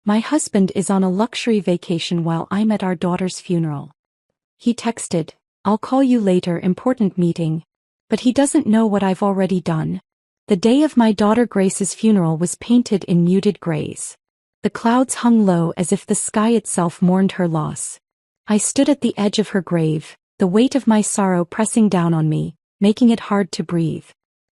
My husband is on a luxury vacation while I'm at our daughter's funeral. He texted, "I'll call you later, important meeting." But he doesn't know what I've already done. The day of my daughter Grace's funeral was painted in muted grays. The clouds hung low as if the sky itself mourned her loss. I stood at the edge of her grave, the weight of my sorrow pressing down on me, making it hard to breathe.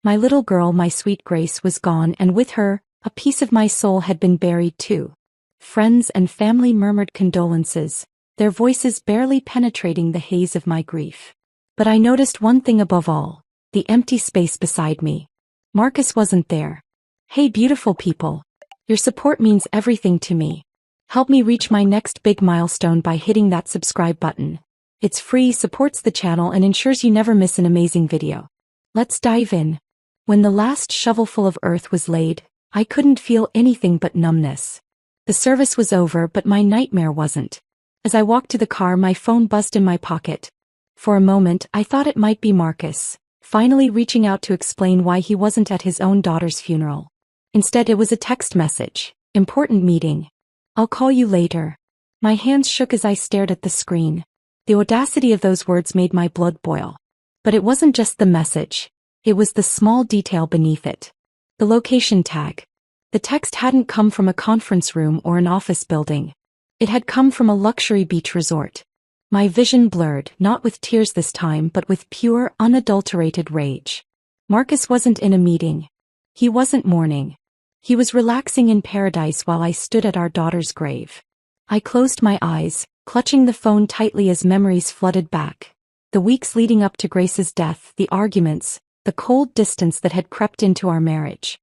My little girl, my sweet Grace, was gone, and with her, a piece of my soul had been buried too. Friends and family murmured condolences, their voices barely penetrating the haze of my grief. But I noticed one thing above all, the empty space beside me. Marcus wasn't there. Hey beautiful people. Your support means everything to me. Help me reach my next big milestone by hitting that subscribe button. It's free, supports the channel, and ensures you never miss an amazing video. Let's dive in. When the last shovelful of earth was laid, I couldn't feel anything but numbness. The service was over, but my nightmare wasn't. As I walked to the car, my phone buzzed in my pocket. For a moment, I thought it might be Marcus, finally reaching out to explain why he wasn't at his own daughter's funeral. Instead, it was a text message. "Important meeting. I'll call you later." My hands shook as I stared at the screen. The audacity of those words made my blood boil. But it wasn't just the message. It was the small detail beneath it. The location tag. The text hadn't come from a conference room or an office building. It had come from a luxury beach resort. My vision blurred, not with tears this time, but with pure, unadulterated rage. Marcus wasn't in a meeting. He wasn't mourning. He was relaxing in paradise while I stood at our daughter's grave. I closed my eyes, clutching the phone tightly as memories flooded back. The weeks leading up to Grace's death, the arguments, the cold distance that had crept into our marriage.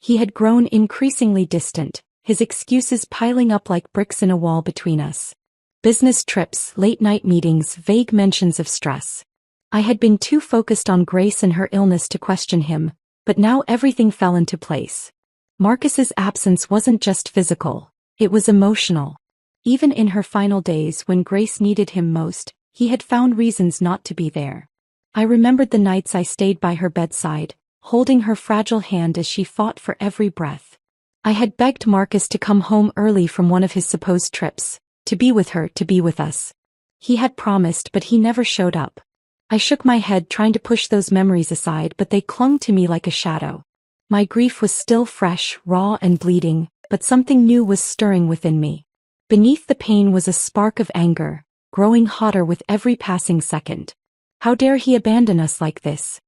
He had grown increasingly distant, his excuses piling up like bricks in a wall between us. Business trips, late-night meetings, vague mentions of stress. I had been too focused on Grace and her illness to question him, but now everything fell into place. Marcus's absence wasn't just physical, it was emotional. Even in her final days when Grace needed him most, he had found reasons not to be there. I remembered the nights I stayed by her bedside, holding her fragile hand as she fought for every breath. I had begged Marcus to come home early from one of his supposed trips, to be with her, to be with us. He had promised, but he never showed up. I shook my head trying to push those memories aside, but they clung to me like a shadow. My grief was still fresh, raw and bleeding, but something new was stirring within me. Beneath the pain was a spark of anger, growing hotter with every passing second. How dare he abandon us like this?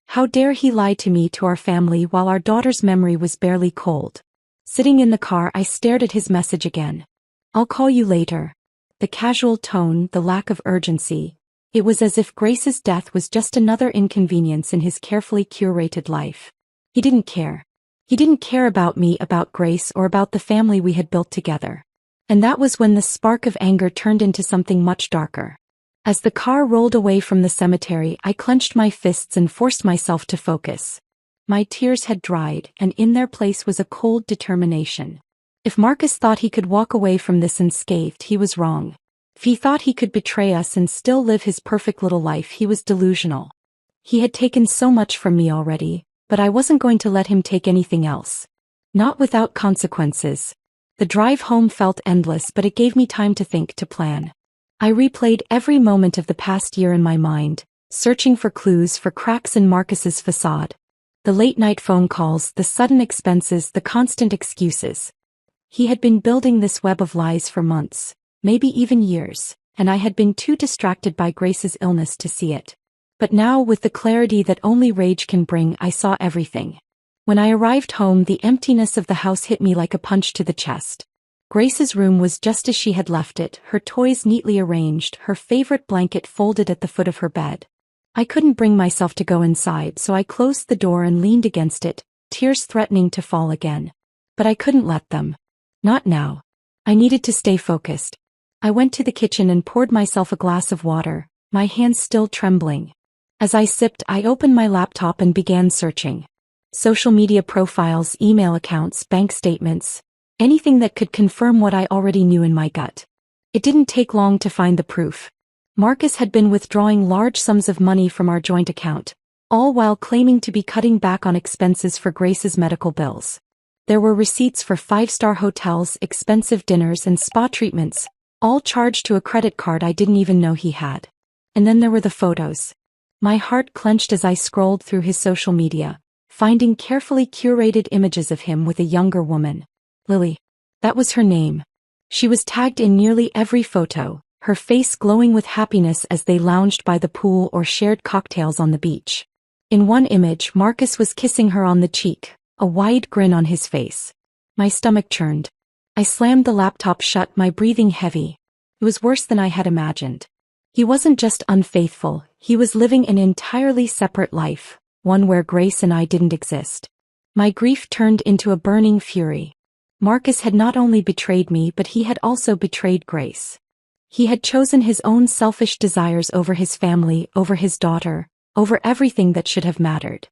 How dare he lie to me, to our family, while our daughter's memory was barely cold? Sitting in the car, I stared at his message again. "I'll call you later." The casual tone, the lack of urgency. It was as if Grace's death was just another inconvenience in his carefully curated life. He didn't care. He didn't care about me, about Grace, or about the family we had built together. And that was when the spark of anger turned into something much darker. As the car rolled away from the cemetery, I clenched my fists and forced myself to focus. My tears had dried, and in their place was a cold determination. If Marcus thought he could walk away from this unscathed, he was wrong. If he thought he could betray us and still live his perfect little life, he was delusional. He had taken so much from me already, but I wasn't going to let him take anything else. Not without consequences. The drive home felt endless, but it gave me time to think, to plan. I replayed every moment of the past year in my mind, searching for clues, for cracks in Marcus's facade. The late-night phone calls, the sudden expenses, the constant excuses. He had been building this web of lies for months, maybe even years, and I had been too distracted by Grace's illness to see it. But now, with the clarity that only rage can bring, I saw everything. When I arrived home, the emptiness of the house hit me like a punch to the chest. Grace's room was just as she had left it, her toys neatly arranged, her favorite blanket folded at the foot of her bed. I couldn't bring myself to go inside, so I closed the door and leaned against it, tears threatening to fall again. But I couldn't let them. Not now. I needed to stay focused. I went to the kitchen and poured myself a glass of water, my hands still trembling. As I sipped, I opened my laptop and began searching. Social media profiles, email accounts, bank statements. Anything that could confirm what I already knew in my gut. It didn't take long to find the proof. Marcus had been withdrawing large sums of money from our joint account, all while claiming to be cutting back on expenses for Grace's medical bills. There were receipts for 5-star hotels, expensive dinners and spa treatments, all charged to a credit card I didn't even know he had. And then there were the photos. My heart clenched as I scrolled through his social media, finding carefully curated images of him with a younger woman. Lily. That was her name. She was tagged in nearly every photo, her face glowing with happiness as they lounged by the pool or shared cocktails on the beach. In one image, Marcus was kissing her on the cheek, a wide grin on his face. My stomach churned. I slammed the laptop shut, my breathing heavy. It was worse than I had imagined. He wasn't just unfaithful, he was living an entirely separate life, one where Grace and I didn't exist. My grief turned into a burning fury. Marcus had not only betrayed me, but he had also betrayed Grace. He had chosen his own selfish desires over his family, over his daughter, over everything that should have mattered.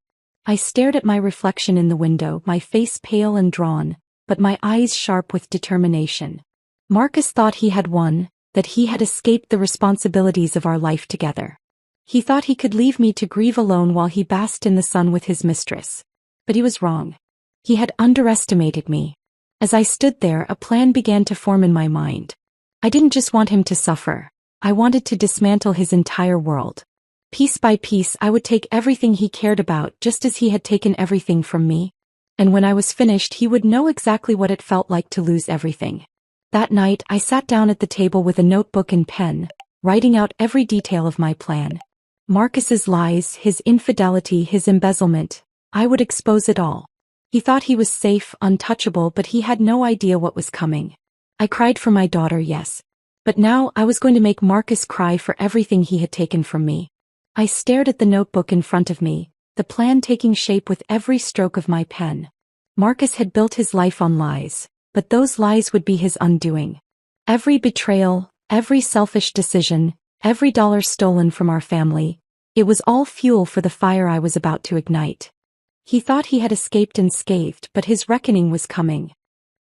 I stared at my reflection in the window, my face pale and drawn, but my eyes sharp with determination. Marcus thought he had won, that he had escaped the responsibilities of our life together. He thought he could leave me to grieve alone while he basked in the sun with his mistress. But he was wrong. He had underestimated me. As I stood there, a plan began to form in my mind. I didn't just want him to suffer. I wanted to dismantle his entire world. Piece by piece, I would take everything he cared about, just as he had taken everything from me. And when I was finished, he would know exactly what it felt like to lose everything. That night, I sat down at the table with a notebook and pen, writing out every detail of my plan. Marcus's lies, his infidelity, his embezzlement. I would expose it all. He thought he was safe, untouchable, but he had no idea what was coming. I cried for my daughter, yes. But now I was going to make Marcus cry for everything he had taken from me. I stared at the notebook in front of me, the plan taking shape with every stroke of my pen. Marcus had built his life on lies, but those lies would be his undoing. Every betrayal, every selfish decision, every dollar stolen from our family, it was all fuel for the fire I was about to ignite. He thought he had escaped unscathed, but his reckoning was coming.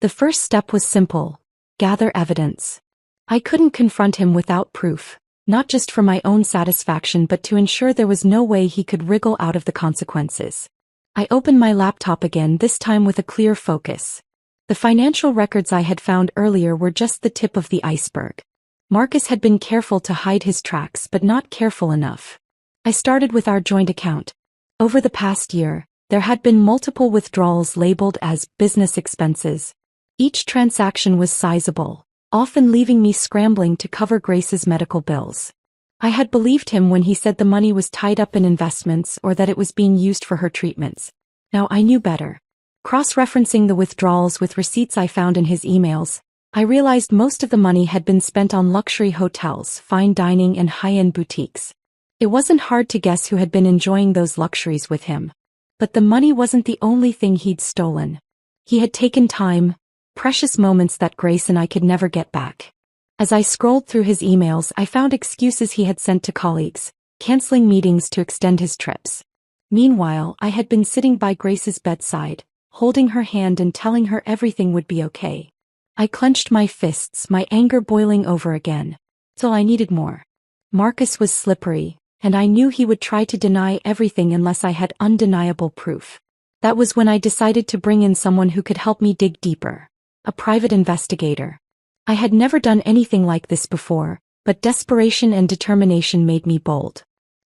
The first step was simple: gather evidence. I couldn't confront him without proof, not just for my own satisfaction but to ensure there was no way he could wriggle out of the consequences. I opened my laptop again, this time with a clear focus. The financial records I had found earlier were just the tip of the iceberg. Marcus had been careful to hide his tracks, but not careful enough. I started with our joint account. Over the past year, there had been multiple withdrawals labeled as business expenses. Each transaction was sizable, often leaving me scrambling to cover Grace's medical bills. I had believed him when he said the money was tied up in investments or that it was being used for her treatments. Now I knew better. Cross-referencing the withdrawals with receipts I found in his emails, I realized most of the money had been spent on luxury hotels, fine dining and high-end boutiques. It wasn't hard to guess who had been enjoying those luxuries with him. But the money wasn't the only thing he'd stolen. He had taken time, precious moments that Grace and I could never get back. As I scrolled through his emails, I found excuses he had sent to colleagues, canceling meetings to extend his trips. Meanwhile, I had been sitting by Grace's bedside, holding her hand and telling her everything would be okay. I clenched my fists, my anger boiling over again. Till I needed more. Marcus was slippery, and I knew he would try to deny everything unless I had undeniable proof. That was when I decided to bring in someone who could help me dig deeper. A private investigator. I had never done anything like this before, but desperation and determination made me bold.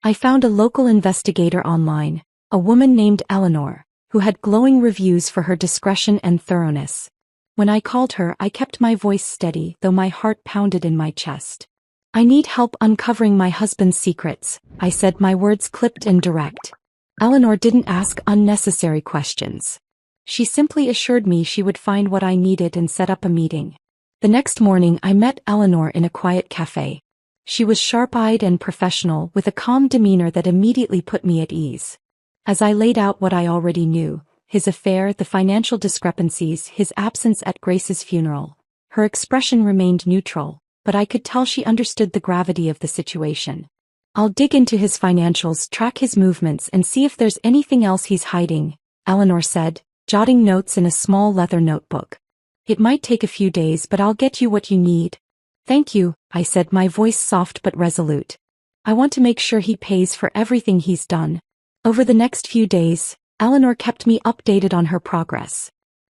I found a local investigator online, a woman named Eleanor, who had glowing reviews for her discretion and thoroughness. When I called her, I kept my voice steady, though my heart pounded in my chest. I need help uncovering my husband's secrets, I said, my words clipped and direct. Eleanor didn't ask unnecessary questions. She simply assured me she would find what I needed and set up a meeting. The next morning I met Eleanor in a quiet cafe. She was sharp-eyed and professional, with a calm demeanor that immediately put me at ease. As I laid out what I already knew, his affair, the financial discrepancies, his absence at Grace's funeral, her expression remained neutral, but I could tell she understood the gravity of the situation. I'll dig into his financials, track his movements, and see if there's anything else he's hiding, Eleanor said, jotting notes in a small leather notebook. It might take a few days, but I'll get you what you need. Thank you, I said, my voice soft but resolute. I want to make sure he pays for everything he's done. Over the next few days, Eleanor kept me updated on her progress.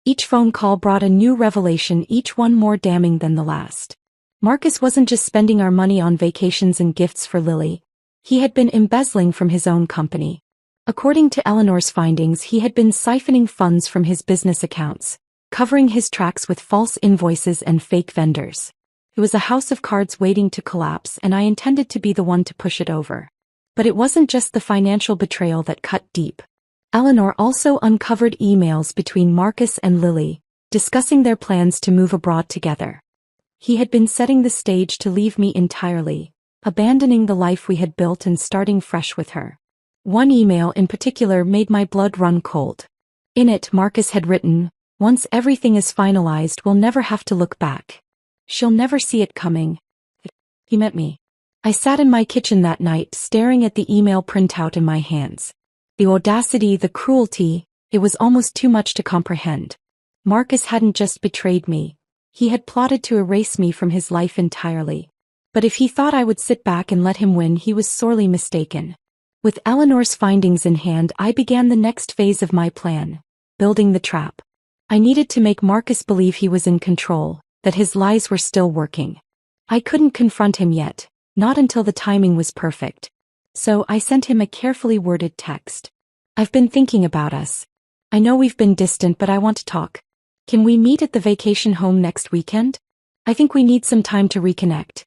Each phone call brought a new revelation, each one more damning than the last. Marcus wasn't just spending our money on vacations and gifts for Lily. He had been embezzling from his own company. According to Eleanor's findings, he had been siphoning funds from his business accounts, covering his tracks with false invoices and fake vendors. It was a house of cards waiting to collapse, and I intended to be the one to push it over. But it wasn't just the financial betrayal that cut deep. Eleanor also uncovered emails between Marcus and Lily, discussing their plans to move abroad together. He had been setting the stage to leave me entirely, abandoning the life we had built and starting fresh with her. One email in particular made my blood run cold. In it, Marcus had written, "Once everything is finalized, we'll never have to look back. She'll never see it coming." He meant me. I sat in my kitchen that night, staring at the email printout in my hands. The audacity, the cruelty, it was almost too much to comprehend. Marcus hadn't just betrayed me. He had plotted to erase me from his life entirely. But if he thought I would sit back and let him win, he was sorely mistaken. With Eleanor's findings in hand, I began the next phase of my plan, building the trap. I needed to make Marcus believe he was in control, that his lies were still working. I couldn't confront him yet, not until the timing was perfect. So I sent him a carefully worded text. "I've been thinking about us. I know we've been distant, but I want to talk. Can we meet at the vacation home next weekend? I think we need some time to reconnect."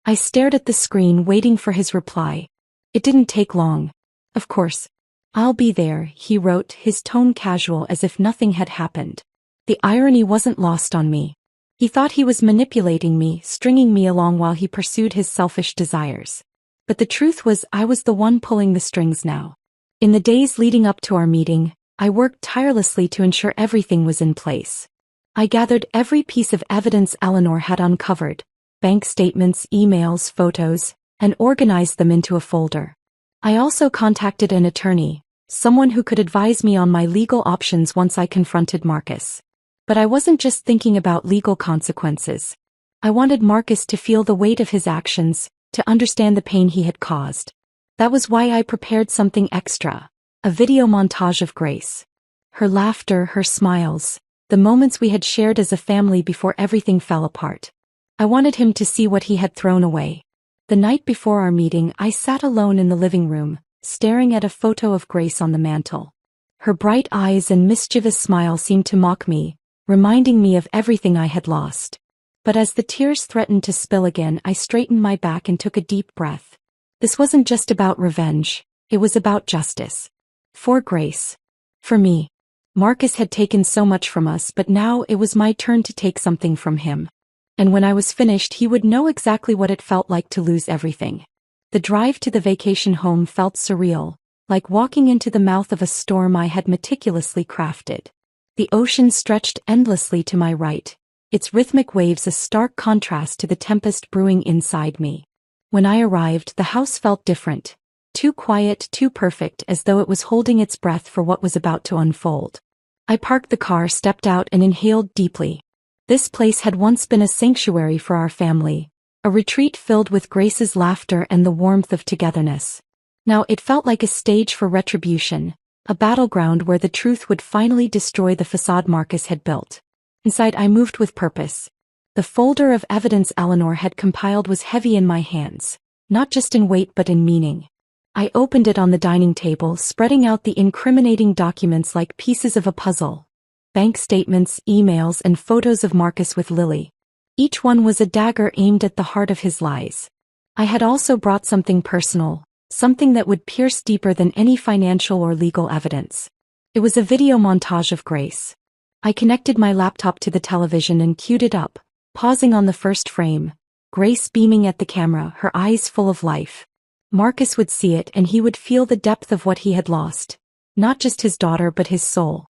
I stared at the screen, waiting for his reply. It didn't take long. "Of course. I'll be there," he wrote, his tone casual as if nothing had happened. The irony wasn't lost on me. He thought he was manipulating me, stringing me along while he pursued his selfish desires. But the truth was, I was the one pulling the strings now. In the days leading up to our meeting, I worked tirelessly to ensure everything was in place. I gathered every piece of evidence Eleanor had uncovered, bank statements, emails, photos, and organized them into a folder. I also contacted an attorney, someone who could advise me on my legal options once I confronted Marcus. But I wasn't just thinking about legal consequences. I wanted Marcus to feel the weight of his actions, to understand the pain he had caused. That was why I prepared something extra, a video montage of Grace. Her laughter, her smiles, the moments we had shared as a family before everything fell apart. I wanted him to see what he had thrown away. The night before our meeting, I sat alone in the living room, staring at a photo of Grace on the mantel. Her bright eyes and mischievous smile seemed to mock me, reminding me of everything I had lost. But as the tears threatened to spill again, I straightened my back and took a deep breath. This wasn't just about revenge, it was about justice. For Grace. For me. Marcus had taken so much from us, but now it was my turn to take something from him. And when I was finished, he would know exactly what it felt like to lose everything. The drive to the vacation home felt surreal, like walking into the mouth of a storm I had meticulously crafted. The ocean stretched endlessly to my right, its rhythmic waves a stark contrast to the tempest brewing inside me. When I arrived, the house felt different. Too quiet, too perfect, as though it was holding its breath for what was about to unfold. I parked the car, stepped out, and inhaled deeply. This place had once been a sanctuary for our family, a retreat filled with Grace's laughter and the warmth of togetherness. Now it felt like a stage for retribution, a battleground where the truth would finally destroy the facade Marcus had built. Inside, I moved with purpose. The folder of evidence Eleanor had compiled was heavy in my hands, not just in weight but in meaning. I opened it on the dining table, spreading out the incriminating documents like pieces of a puzzle. Bank statements, emails, and photos of Marcus with Lily. Each one was a dagger aimed at the heart of his lies. I had also brought something personal, something that would pierce deeper than any financial or legal evidence. It was a video montage of Grace. I connected my laptop to the television and queued it up, pausing on the first frame, Grace beaming at the camera, her eyes full of life. Marcus would see it and he would feel the depth of what he had lost, not just his daughter but his soul.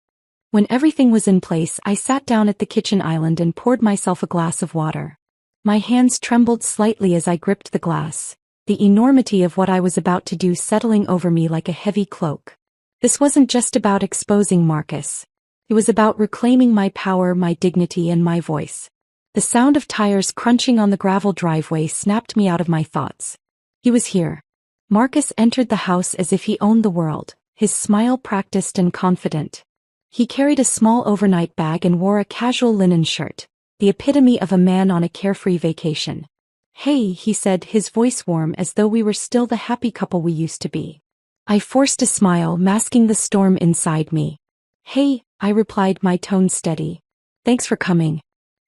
When everything was in place, I sat down at the kitchen island and poured myself a glass of water. My hands trembled slightly as I gripped the glass, the enormity of what I was about to do settling over me like a heavy cloak. This wasn't just about exposing Marcus. It was about reclaiming my power, my dignity, and my voice. The sound of tires crunching on the gravel driveway snapped me out of my thoughts. He was here. Marcus entered the house as if he owned the world, his smile practiced and confident. He carried a small overnight bag and wore a casual linen shirt, the epitome of a man on a carefree vacation. "Hey," he said, his voice warm as though we were still the happy couple we used to be. I forced a smile, masking the storm inside me. "Hey," I replied, my tone steady. "Thanks for coming.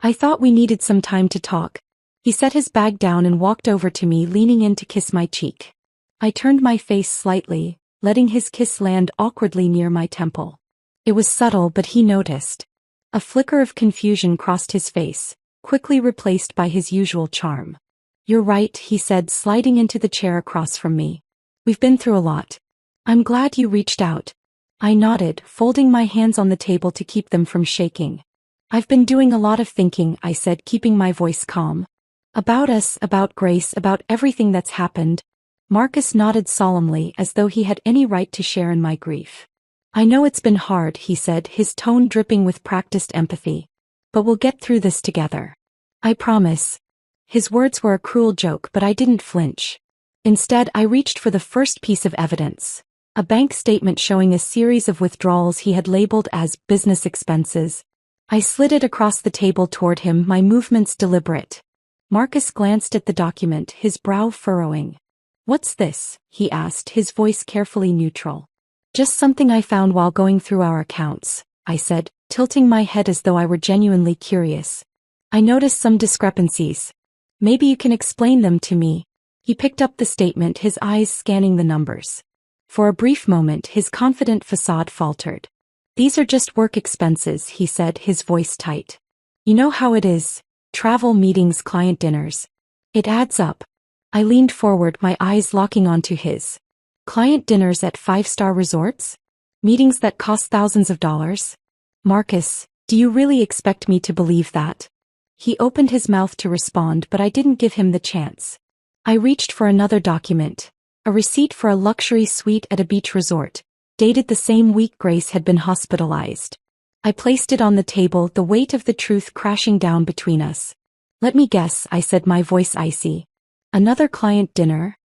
I thought we needed some time to talk." He set his bag down and walked over to me, leaning in to kiss my cheek. I turned my face slightly, letting his kiss land awkwardly near my temple. It was subtle, but he noticed. A flicker of confusion crossed his face, quickly replaced by his usual charm. "You're right," he said, sliding into the chair across from me. "We've been through a lot. I'm glad you reached out." I nodded, folding my hands on the table to keep them from shaking. "I've been doing a lot of thinking," I said, keeping my voice calm. "About us, about Grace, about everything that's happened." Marcus nodded solemnly, as though he had any right to share in my grief. "I know it's been hard," he said, his tone dripping with practiced empathy. "But we'll get through this together. I promise." His words were a cruel joke, but I didn't flinch. Instead, I reached for the first piece of evidence. A bank statement showing a series of withdrawals he had labeled as business expenses. I slid it across the table toward him, my movements deliberate. Marcus glanced at the document, his brow furrowing. "What's this?" he asked, his voice carefully neutral. "Just something I found while going through our accounts," I said, tilting my head as though I were genuinely curious. "I noticed some discrepancies. Maybe you can explain them to me." He picked up the statement, his eyes scanning the numbers. For a brief moment, his confident facade faltered. "These are just work expenses," he said, his voice tight. "You know how it is. Travel, meetings, client dinners. It adds up." I leaned forward, my eyes locking onto his. "Client dinners at five-star resorts? Meetings that cost thousands of dollars? Marcus, do you really expect me to believe that?" He opened his mouth to respond, but I didn't give him the chance. I reached for another document. A receipt for a luxury suite at a beach resort, dated the same week Grace had been hospitalized. I placed it on the table, the weight of the truth crashing down between us. "Let me guess," I said, my voice icy. "Another client dinner?"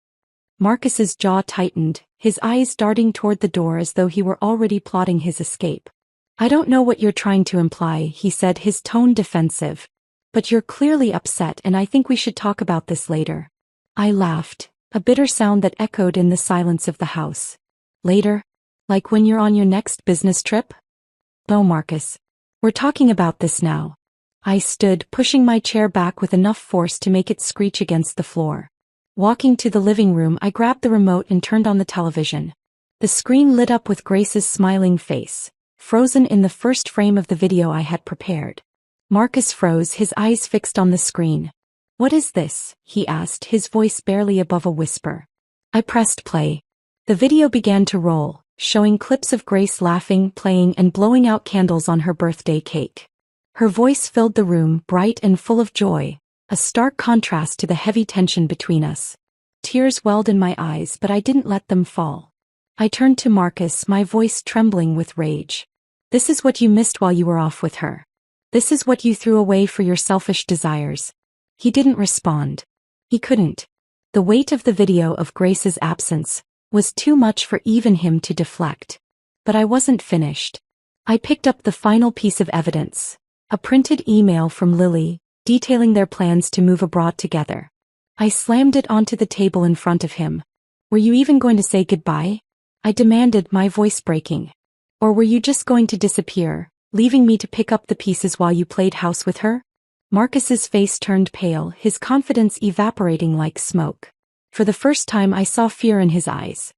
Marcus's jaw tightened, his eyes darting toward the door as though he were already plotting his escape. "I don't know what you're trying to imply," he said, his tone defensive. "But you're clearly upset, and I think we should talk about this later." I laughed, a bitter sound that echoed in the silence of the house. "Later? Like when you're on your next business trip?" "No, Marcus. We're talking about this now." I stood, pushing my chair back with enough force to make it screech against the floor. Walking to the living room, I grabbed the remote and turned on the television. The screen lit up with Grace's smiling face, frozen in the first frame of the video I had prepared. Marcus froze, his eyes fixed on the screen. "What is this?" he asked, his voice barely above a whisper. I pressed play. The video began to roll, showing clips of Grace laughing, playing, and blowing out candles on her birthday cake. Her voice filled the room, bright and full of joy, a stark contrast to the heavy tension between us. Tears welled in my eyes, but I didn't let them fall. I turned to Marcus, my voice trembling with rage. "This is what you missed while you were off with her. This is what you threw away for your selfish desires." He didn't respond. He couldn't. The weight of the video of Grace's absence was too much for even him to deflect. But I wasn't finished. I picked up the final piece of evidence, a printed email from Lily, detailing their plans to move abroad together. I slammed it onto the table in front of him. "Were you even going to say goodbye?" I demanded, my voice breaking. "Or were you just going to disappear, leaving me to pick up the pieces while you played house with her?" Marcus's face turned pale, his confidence evaporating like smoke. For the first time I saw fear in his eyes.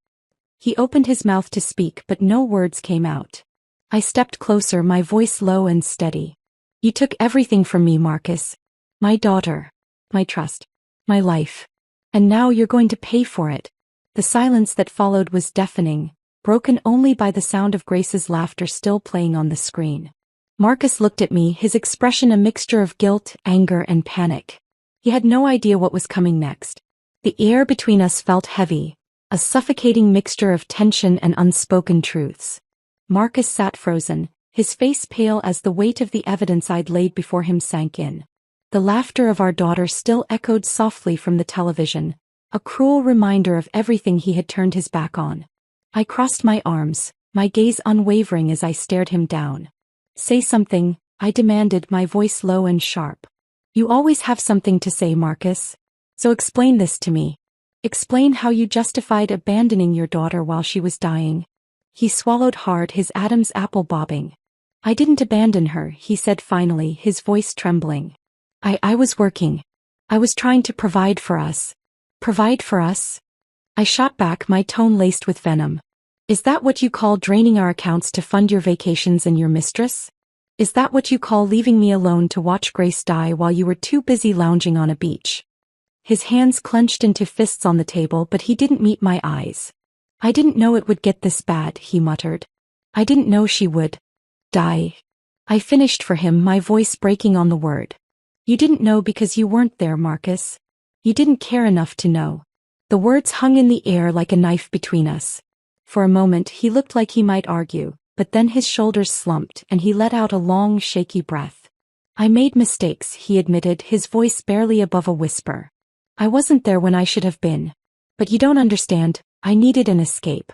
He opened his mouth to speak, but no words came out. I stepped closer, my voice low and steady. "You took everything from me, Marcus. My daughter, my trust, my life. And now you're going to pay for it." The silence that followed was deafening, broken only by the sound of Grace's laughter still playing on the screen. Marcus looked at me, his expression a mixture of guilt, anger, and panic. He had no idea what was coming next. The air between us felt heavy, a suffocating mixture of tension and unspoken truths. Marcus sat frozen, his face pale as the weight of the evidence I'd laid before him sank in. The laughter of our daughter still echoed softly from the television, a cruel reminder of everything he had turned his back on. I crossed my arms, my gaze unwavering as I stared him down. Say something, I demanded, my voice low and sharp. You always have something to say, Marcus. So explain this to me. Explain how you justified abandoning your daughter while she was dying. He swallowed hard, his Adam's apple bobbing. I didn't abandon her, he said finally, his voice trembling. I was working. I was trying to provide for us. Provide for us? I shot back, my tone laced with venom. Is that what you call draining our accounts to fund your vacations and your mistress? Is that what you call leaving me alone to watch Grace die while you were too busy lounging on a beach? His hands clenched into fists on the table, but he didn't meet my eyes. I didn't know it would get this bad, he muttered. I didn't know she would die. I finished for him, my voice breaking on the word. You didn't know because you weren't there, Marcus. You didn't care enough to know. The words hung in the air like a knife between us. For a moment he looked like he might argue, but then his shoulders slumped and he let out a long, shaky breath. I made mistakes, he admitted, his voice barely above a whisper. I wasn't there when I should have been. But you don't understand, I needed an escape.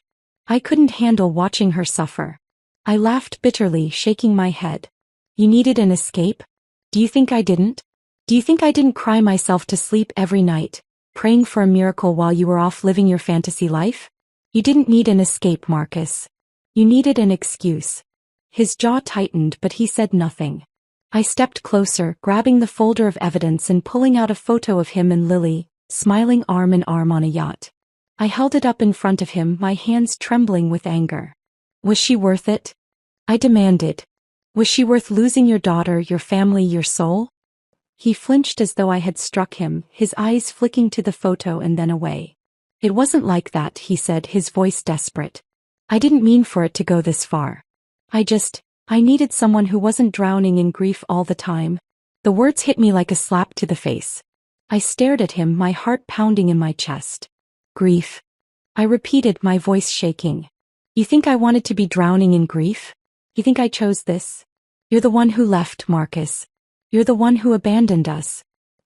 I couldn't handle watching her suffer. I laughed bitterly, shaking my head. You needed an escape? Do you think I didn't? Do you think I didn't cry myself to sleep every night, praying for a miracle while you were off living your fantasy life? You didn't need an escape, Marcus. You needed an excuse. His jaw tightened, but he said nothing. I stepped closer, grabbing the folder of evidence and pulling out a photo of him and Lily, smiling arm in arm on a yacht. I held it up in front of him, my hands trembling with anger. Was she worth it? I demanded. Was she worth losing your daughter, your family, your soul? He flinched as though I had struck him, his eyes flicking to the photo and then away. It wasn't like that, he said, his voice desperate. I didn't mean for it to go this far. I needed someone who wasn't drowning in grief all the time. The words hit me like a slap to the face. I stared at him, my heart pounding in my chest. Grief. I repeated, my voice shaking. You think I wanted to be drowning in grief? You think I chose this? You're the one who left, Marcus. You're the one who abandoned us.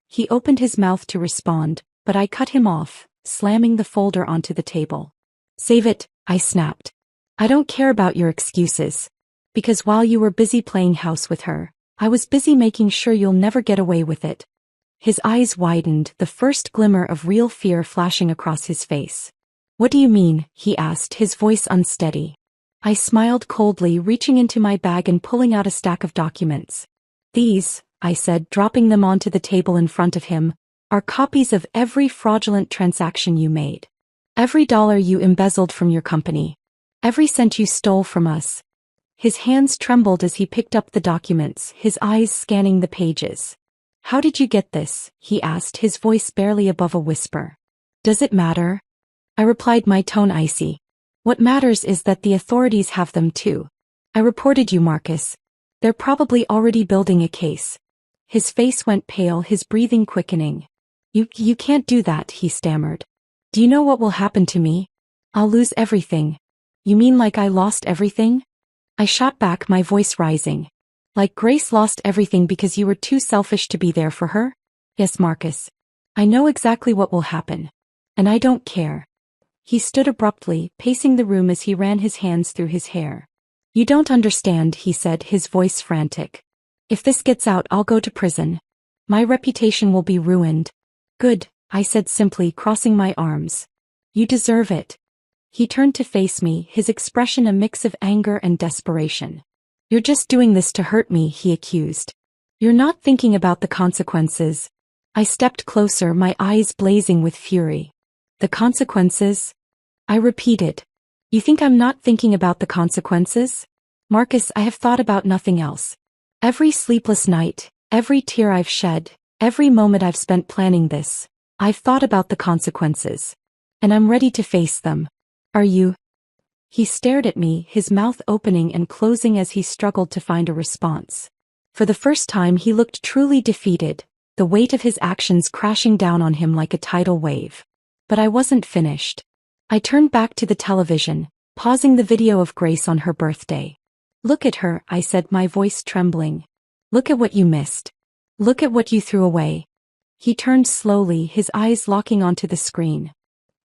He opened his mouth to respond, but I cut him off, slamming the folder onto the table. Save it, I snapped. I don't care about your excuses. Because while you were busy playing house with her, I was busy making sure you'll never get away with it. His eyes widened, the first glimmer of real fear flashing across his face. What do you mean? He asked, his voice unsteady. I smiled coldly, reaching into my bag and pulling out a stack of documents. These, I said, dropping them onto the table in front of him, are copies of every fraudulent transaction you made. Every dollar you embezzled from your company. Every cent you stole from us. His hands trembled as he picked up the documents, his eyes scanning the pages. How did you get this? He asked, his voice barely above a whisper. Does it matter? I replied, my tone icy. What matters is that the authorities have them too. I reported you, Marcus. They're probably already building a case. His face went pale, his breathing quickening. You can't do that, he stammered. Do you know what will happen to me? I'll lose everything. You mean like I lost everything? I shot back, my voice rising. Like Grace lost everything because you were too selfish to be there for her? Yes, Marcus. I know exactly what will happen. And I don't care. He stood abruptly, pacing the room as he ran his hands through his hair. You don't understand, he said, his voice frantic. If this gets out, I'll go to prison. My reputation will be ruined. Good, I said simply, crossing my arms. You deserve it. He turned to face me, his expression a mix of anger and desperation. You're just doing this to hurt me, he accused. You're not thinking about the consequences. I stepped closer, my eyes blazing with fury. The consequences? I repeated. You think I'm not thinking about the consequences? Marcus, I have thought about nothing else. Every sleepless night, every tear I've shed, every moment I've spent planning this, I've thought about the consequences. And I'm ready to face them. Are you? He stared at me, his mouth opening and closing as he struggled to find a response. For the first time he looked truly defeated, the weight of his actions crashing down on him like a tidal wave. But I wasn't finished. I turned back to the television, pausing the video of Grace on her birthday. Look at her, I said, my voice trembling. Look at what you missed. Look at what you threw away. He turned slowly, his eyes locking onto the screen.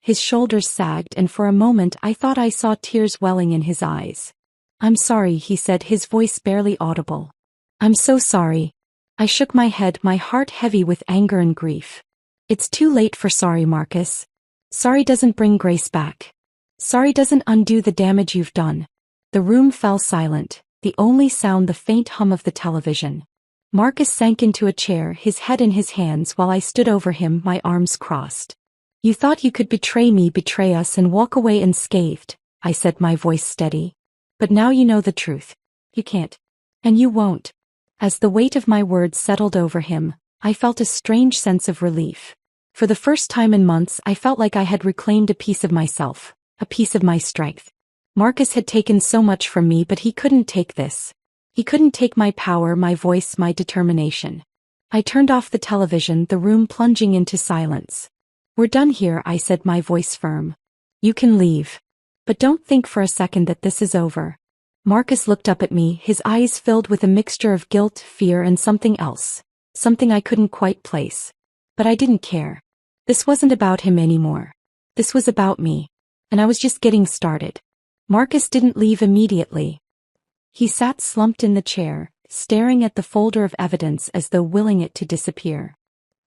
His shoulders sagged and for a moment I thought I saw tears welling in his eyes. "I'm sorry," he said, his voice barely audible. "I'm so sorry." I shook my head, my heart heavy with anger and grief. "It's too late for sorry, Marcus. Sorry doesn't bring Grace back. Sorry doesn't undo the damage you've done." The room fell silent, the only sound the faint hum of the television. Marcus sank into a chair, his head in his hands while I stood over him, my arms crossed. "You thought you could betray me, betray us and walk away unscathed," I said, my voice steady. "But now you know the truth. You can't. And you won't." As the weight of my words settled over him, I felt a strange sense of relief. For the first time in months I felt like I had reclaimed a piece of myself, a piece of my strength. Marcus had taken so much from me, but he couldn't take this. He couldn't take my power, my voice, my determination. I turned off the television, the room plunging into silence. "We're done here," I said, my voice firm. "You can leave. But don't think for a second that this is over." Marcus looked up at me, his eyes filled with a mixture of guilt, fear and something else. Something I couldn't quite place. But I didn't care. This wasn't about him anymore. This was about me. And I was just getting started. Marcus didn't leave immediately. He sat slumped in the chair, staring at the folder of evidence as though willing it to disappear.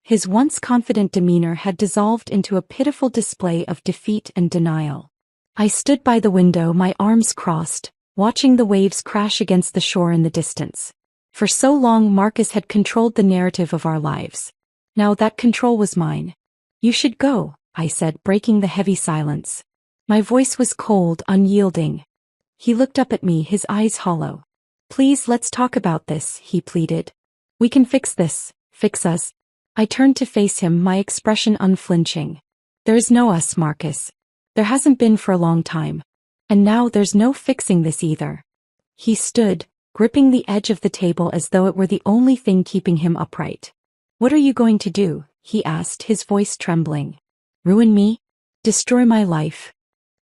His once confident demeanor had dissolved into a pitiful display of defeat and denial. I stood by the window, my arms crossed, watching the waves crash against the shore in the distance. For so long Marcus had controlled the narrative of our lives. Now that control was mine. "You should go," I said, breaking the heavy silence. My voice was cold, unyielding. He looked up at me, his eyes hollow. "Please, let's talk about this," he pleaded. "We can fix this, fix us." I turned to face him, my expression unflinching. "There is no us, Marcus. There hasn't been for a long time. And now there's no fixing this either." He stood, gripping the edge of the table as though it were the only thing keeping him upright. "What are you going to do?" he asked, his voice trembling. "Ruin me? Destroy my life?"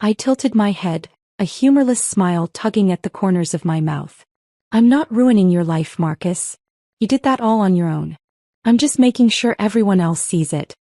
I tilted my head, a humorless smile tugging at the corners of my mouth. "I'm not ruining your life, Marcus. You did that all on your own. I'm just making sure everyone else sees it."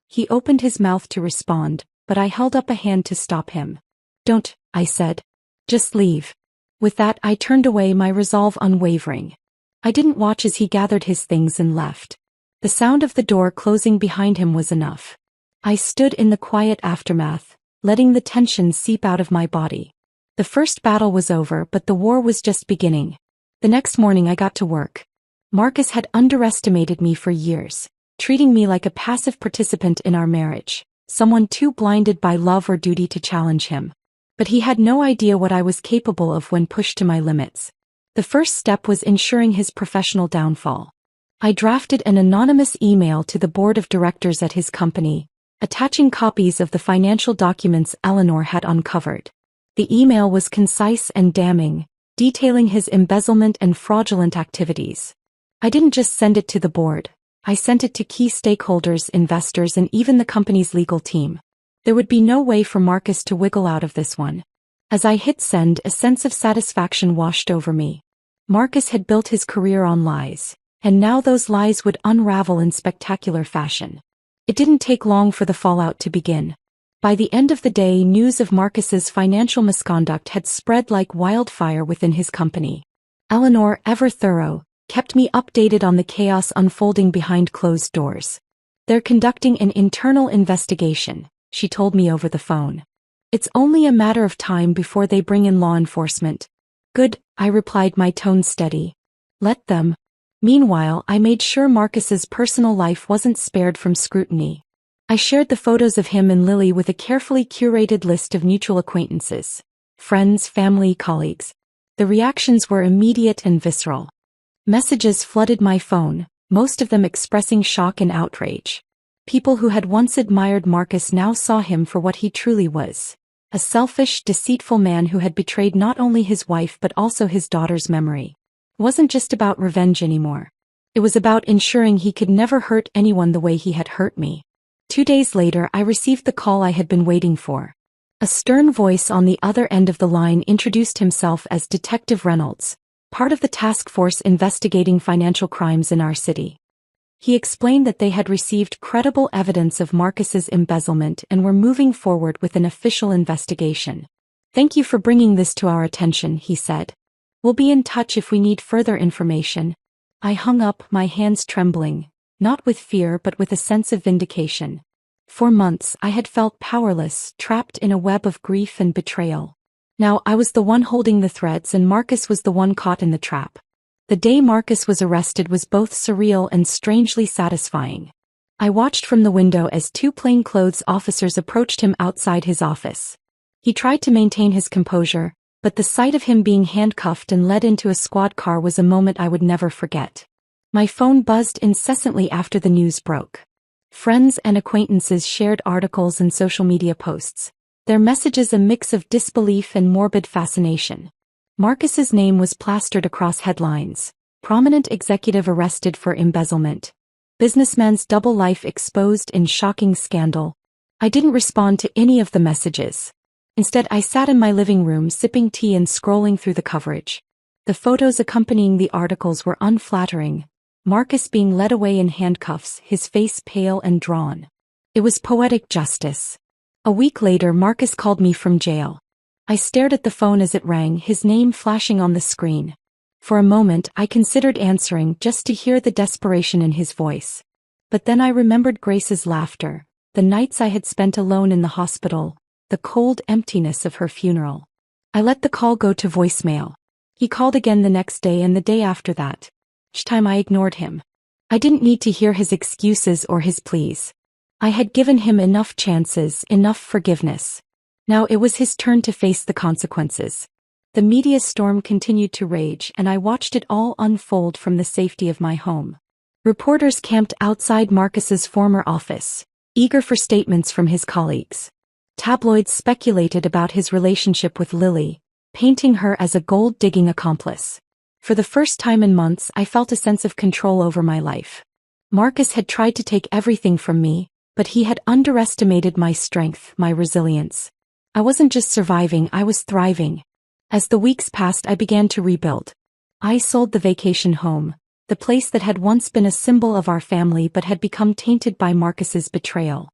He opened his mouth to respond, but I held up a hand to stop him. "Don't," I said. "Just leave." With that I turned away, my resolve unwavering. I didn't watch as he gathered his things and left. The sound of the door closing behind him was enough. I stood in the quiet aftermath, letting the tension seep out of my body. The first battle was over, but the war was just beginning. The next morning I got to work. Marcus had underestimated me for years, treating me like a passive participant in our marriage, someone too blinded by love or duty to challenge him. But he had no idea what I was capable of when pushed to my limits. The first step was ensuring his professional downfall. I drafted an anonymous email to the board of directors at his company, attaching copies of the financial documents Eleanor had uncovered. The email was concise and damning, detailing his embezzlement and fraudulent activities. I didn't just send it to the board. I sent it to key stakeholders, investors, and even the company's legal team. There would be no way for Marcus to wiggle out of this one. As I hit send, a sense of satisfaction washed over me. Marcus had built his career on lies, and now those lies would unravel in spectacular fashion. It didn't take long for the fallout to begin. By the end of the day, news of Marcus's financial misconduct had spread like wildfire within his company. Eleanor, ever thorough, kept me updated on the chaos unfolding behind closed doors. "They're conducting an internal investigation," she told me over the phone. "It's only a matter of time before they bring in law enforcement." "Good," I replied, my tone steady. "Let them." Meanwhile, I made sure Marcus's personal life wasn't spared from scrutiny. I shared the photos of him and Lily with a carefully curated list of mutual acquaintances, friends, family, colleagues. The reactions were immediate and visceral. Messages flooded my phone, most of them expressing shock and outrage. People who had once admired Marcus now saw him for what he truly was. A selfish, deceitful man who had betrayed not only his wife but also his daughter's memory. It wasn't just about revenge anymore. It was about ensuring he could never hurt anyone the way he had hurt me. 2 days later, I received the call I had been waiting for. A stern voice on the other end of the line introduced himself as Detective Reynolds, part of the task force investigating financial crimes in our city. He explained that they had received credible evidence of Marcus's embezzlement and were moving forward with an official investigation. "Thank you for bringing this to our attention," he said. "We'll be in touch if we need further information." I hung up, my hands trembling, not with fear but with a sense of vindication. For months I had felt powerless, trapped in a web of grief and betrayal. Now I was the one holding the threads and Marcus was the one caught in the trap. The day Marcus was arrested was both surreal and strangely satisfying. I watched from the window as two plainclothes officers approached him outside his office. He tried to maintain his composure, but the sight of him being handcuffed and led into a squad car was a moment I would never forget. My phone buzzed incessantly after the news broke. Friends and acquaintances shared articles and social media posts, their messages a mix of disbelief and morbid fascination. Marcus's name was plastered across headlines: prominent executive arrested for embezzlement, businessman's double life exposed in shocking scandal. I didn't respond to any of the messages. Instead, I sat in my living room sipping tea and scrolling through the coverage. The photos accompanying the articles were unflattering. Marcus being led away in handcuffs, his face pale and drawn. It was poetic justice. A week later, Marcus called me from jail. I stared at the phone as it rang, his name flashing on the screen. For a moment, I considered answering just to hear the desperation in his voice. But then I remembered Grace's laughter, the nights I had spent alone in the hospital, the cold emptiness of her funeral. I let the call go to voicemail. He called again the next day and the day after that. Each time I ignored him. I didn't need to hear his excuses or his pleas. I had given him enough chances, enough forgiveness. Now it was his turn to face the consequences. The media storm continued to rage and I watched it all unfold from the safety of my home. Reporters camped outside Marcus's former office, eager for statements from his colleagues. Tabloids speculated about his relationship with Lily, painting her as a gold-digging accomplice. For the first time in months, I felt a sense of control over my life. Marcus had tried to take everything from me, but he had underestimated my strength, my resilience. I wasn't just surviving, I was thriving. As the weeks passed, I began to rebuild. I sold the vacation home, the place that had once been a symbol of our family but had become tainted by Marcus's betrayal.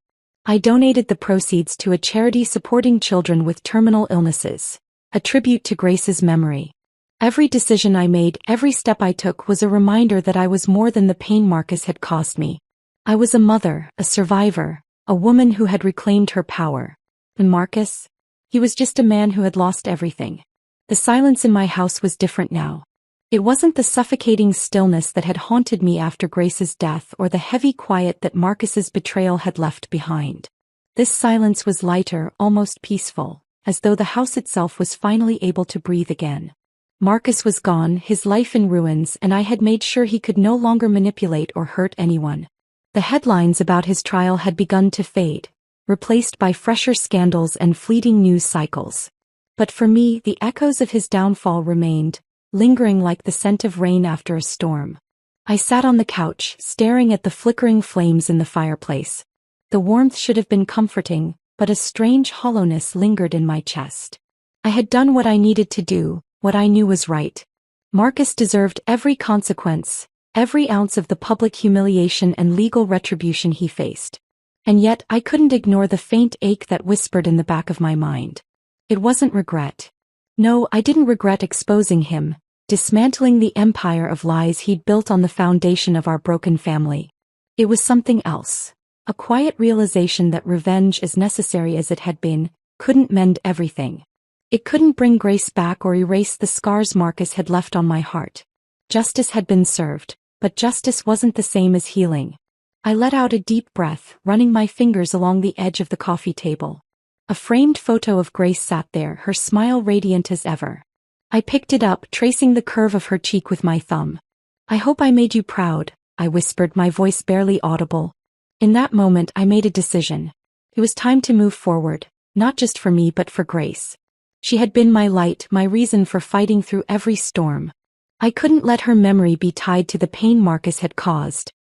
I donated the proceeds to a charity supporting children with terminal illnesses, a tribute to Grace's memory. Every decision I made, every step I took was a reminder that I was more than the pain Marcus had caused me. I was a mother, a survivor, a woman who had reclaimed her power. And Marcus? He was just a man who had lost everything. The silence in my house was different now. It wasn't the suffocating stillness that had haunted me after Grace's death or the heavy quiet that Marcus's betrayal had left behind. This silence was lighter, almost peaceful, as though the house itself was finally able to breathe again. Marcus was gone, his life in ruins, and I had made sure he could no longer manipulate or hurt anyone. The headlines about his trial had begun to fade, replaced by fresher scandals and fleeting news cycles. But for me, the echoes of his downfall remained, lingering like the scent of rain after a storm. I sat on the couch, staring at the flickering flames in the fireplace. The warmth should have been comforting, but a strange hollowness lingered in my chest. I had done what I needed to do, what I knew was right. Marcus deserved every consequence, every ounce of the public humiliation and legal retribution he faced. And yet I couldn't ignore the faint ache that whispered in the back of my mind. It wasn't regret. No, I didn't regret exposing him, dismantling the empire of lies he'd built on the foundation of our broken family. It was something else. A quiet realization that revenge, as necessary as it had been, couldn't mend everything. It couldn't bring Grace back or erase the scars Marcus had left on my heart. Justice had been served, but justice wasn't the same as healing. I let out a deep breath, running my fingers along the edge of the coffee table. A framed photo of Grace sat there, her smile radiant as ever. I picked it up, tracing the curve of her cheek with my thumb. "I hope I made you proud," I whispered, my voice barely audible. In that moment I made a decision. It was time to move forward, not just for me but for Grace. She had been my light, my reason for fighting through every storm. I couldn't let her memory be tied to the pain Marcus had caused.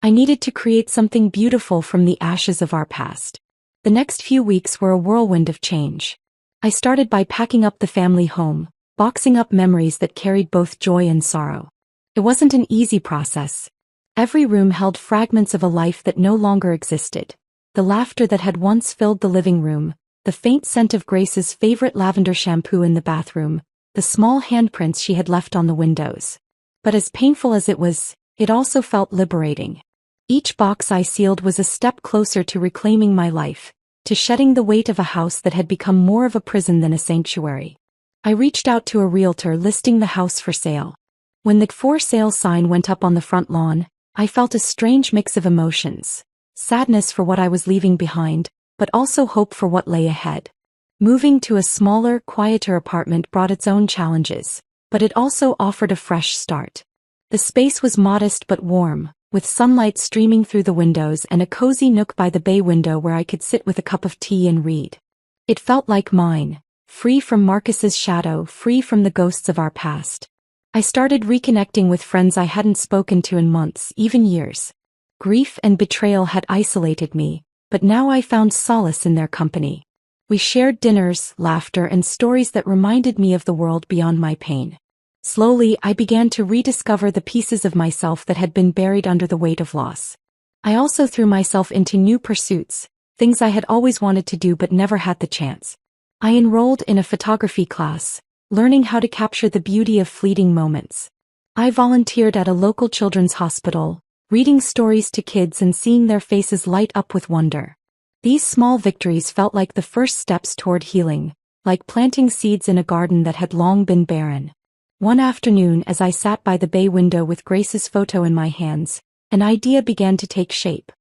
I needed to create something beautiful from the ashes of our past. The next few weeks were a whirlwind of change. I started by packing up the family home, boxing up memories that carried both joy and sorrow. It wasn't an easy process. Every room held fragments of a life that no longer existed. The laughter that had once filled the living room, the faint scent of Grace's favorite lavender shampoo in the bathroom, the small handprints she had left on the windows. But as painful as it was, it also felt liberating. Each box I sealed was a step closer to reclaiming my life, to shedding the weight of a house that had become more of a prison than a sanctuary. I reached out to a realtor listing the house for sale. When the for sale sign went up on the front lawn, I felt a strange mix of emotions. Sadness for what I was leaving behind, but also hope for what lay ahead. Moving to a smaller, quieter apartment brought its own challenges, but it also offered a fresh start. The space was modest but warm, with sunlight streaming through the windows and a cozy nook by the bay window where I could sit with a cup of tea and read. It felt like mine, free from Marcus's shadow, free from the ghosts of our past. I started reconnecting with friends I hadn't spoken to in months, even years. Grief and betrayal had isolated me, but now I found solace in their company. We shared dinners, laughter, and stories that reminded me of the world beyond my pain. Slowly, I began to rediscover the pieces of myself that had been buried under the weight of loss. I also threw myself into new pursuits, things I had always wanted to do but never had the chance. I enrolled in a photography class, learning how to capture the beauty of fleeting moments. I volunteered at a local children's hospital, reading stories to kids and seeing their faces light up with wonder. These small victories felt like the first steps toward healing, like planting seeds in a garden that had long been barren. One afternoon, as I sat by the bay window with Grace's photo in my hands, an idea began to take shape.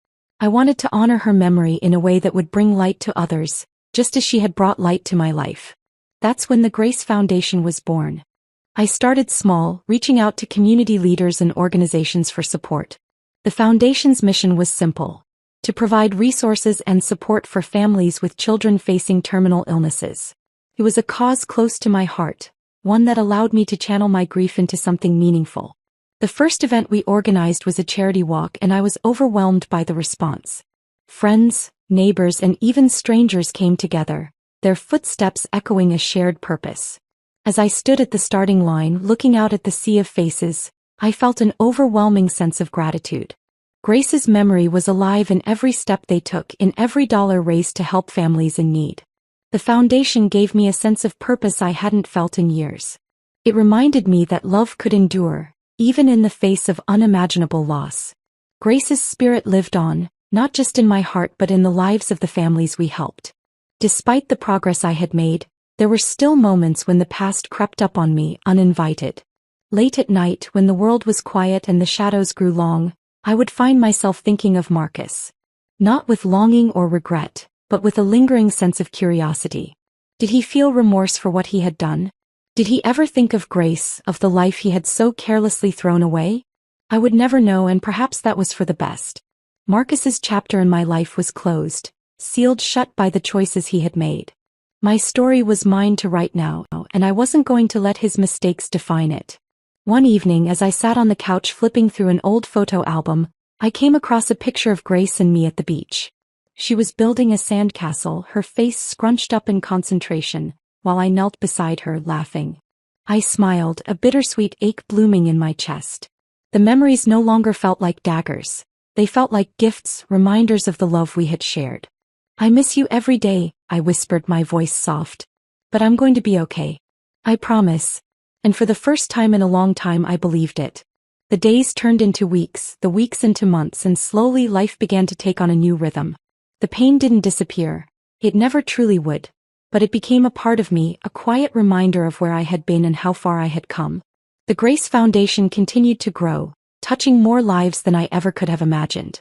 I wanted to honor her memory in a way that would bring light to others, just as she had brought light to my life. That's when the Grace Foundation was born. I started small, reaching out to community leaders and organizations for support. The foundation's mission was simple: to provide resources and support for families with children facing terminal illnesses. It was a cause close to my heart, one that allowed me to channel my grief into something meaningful. The first event we organized was a charity walk, and I was overwhelmed by the response. Friends, neighbors, and even strangers came together, their footsteps echoing a shared purpose. As I stood at the starting line looking out at the sea of faces, I felt an overwhelming sense of gratitude. Grace's memory was alive in every step they took, in every dollar raised to help families in need. The foundation gave me a sense of purpose I hadn't felt in years. It reminded me that love could endure, even in the face of unimaginable loss. Grace's spirit lived on, not just in my heart but in the lives of the families we helped. Despite the progress I had made, there were still moments when the past crept up on me uninvited. Late at night, when the world was quiet and the shadows grew long, I would find myself thinking of Marcus. Not with longing or regret, but with a lingering sense of curiosity. Did he feel remorse for what he had done? Did he ever think of Grace, of the life he had so carelessly thrown away? I would never know, and perhaps that was for the best. Marcus's chapter in my life was closed, sealed shut by the choices he had made. My story was mine to write now, and I wasn't going to let his mistakes define it. One evening, as I sat on the couch flipping through an old photo album, I came across a picture of Grace and me at the beach. She was building a sandcastle, her face scrunched up in concentration, while I knelt beside her, laughing. I smiled, a bittersweet ache blooming in my chest. The memories no longer felt like daggers. They felt like gifts, reminders of the love we had shared. "I miss you every day," I whispered, my voice soft. "But I'm going to be okay. I promise." And for the first time in a long time I believed it. The days turned into weeks, the weeks into months, and slowly life began to take on a new rhythm. The pain didn't disappear. It never truly would. But it became a part of me, a quiet reminder of where I had been and how far I had come. The Grace Foundation continued to grow, touching more lives than I ever could have imagined.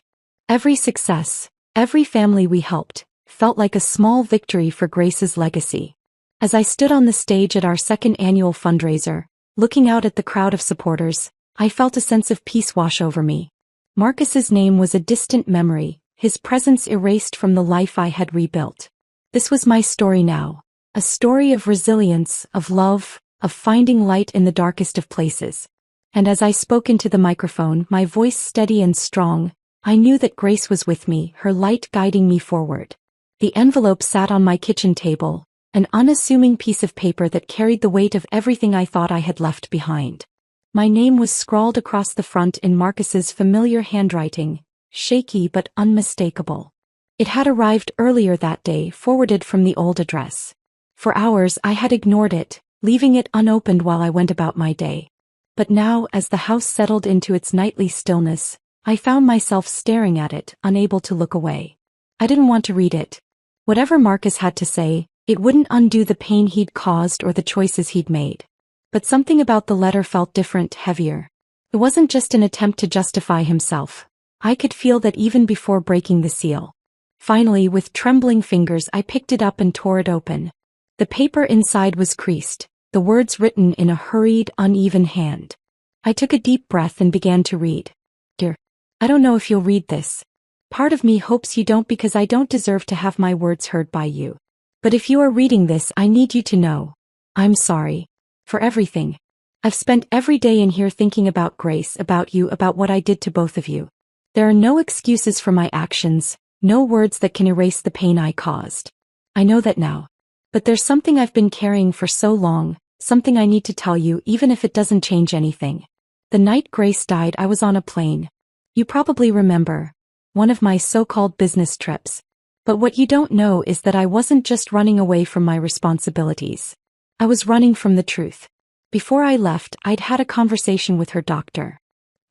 Every success, every family we helped, felt like a small victory for Grace's legacy. As I stood on the stage at our second annual fundraiser, looking out at the crowd of supporters, I felt a sense of peace wash over me. Marcus's name was a distant memory, his presence erased from the life I had rebuilt. This was my story now, a story of resilience, of love, of finding light in the darkest of places. And as I spoke into the microphone, my voice steady and strong, I knew that Grace was with me, her light guiding me forward. The envelope sat on my kitchen table, an unassuming piece of paper that carried the weight of everything I thought I had left behind. My name was scrawled across the front in Marcus's familiar handwriting, shaky but unmistakable. It had arrived earlier that day, forwarded from the old address. For hours I had ignored it, leaving it unopened while I went about my day. But now, as the house settled into its nightly stillness, I found myself staring at it, unable to look away. I didn't want to read it. Whatever Marcus had to say, it wouldn't undo the pain he'd caused or the choices he'd made. But something about the letter felt different, heavier. It wasn't just an attempt to justify himself. I could feel that even before breaking the seal. Finally, with trembling fingers, I picked it up and tore it open. The paper inside was creased, the words written in a hurried, uneven hand. I took a deep breath and began to read. Dear, I don't know if you'll read this. Part of me hopes you don't, because I don't deserve to have my words heard by you. But if you are reading this, I need you to know. I'm sorry. For everything. I've spent every day in here thinking about Grace, about you, about what I did to both of you. There are no excuses for my actions, no words that can erase the pain I caused. I know that now. But there's something I've been carrying for so long, something I need to tell you, even if it doesn't change anything. The night Grace died, I was on a plane. You probably remember. One of my so-called business trips. But what you don't know is that I wasn't just running away from my responsibilities. I was running from the truth. Before I left, I'd had a conversation with her doctor.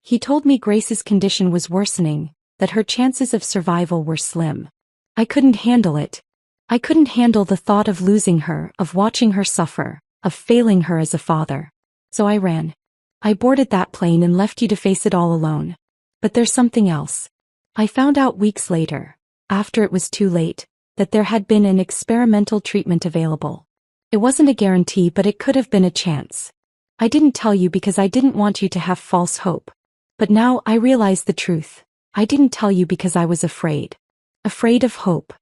He told me Grace's condition was worsening, that her chances of survival were slim. I couldn't handle it. I couldn't handle the thought of losing her, of watching her suffer, of failing her as a father. So I ran. I boarded that plane and left you to face it all alone. But there's something else. I found out weeks later, after it was too late, that there had been an experimental treatment available. It wasn't a guarantee, but it could have been a chance. I didn't tell you because I didn't want you to have false hope. But now I realize the truth. I didn't tell you because I was afraid. Afraid of hope.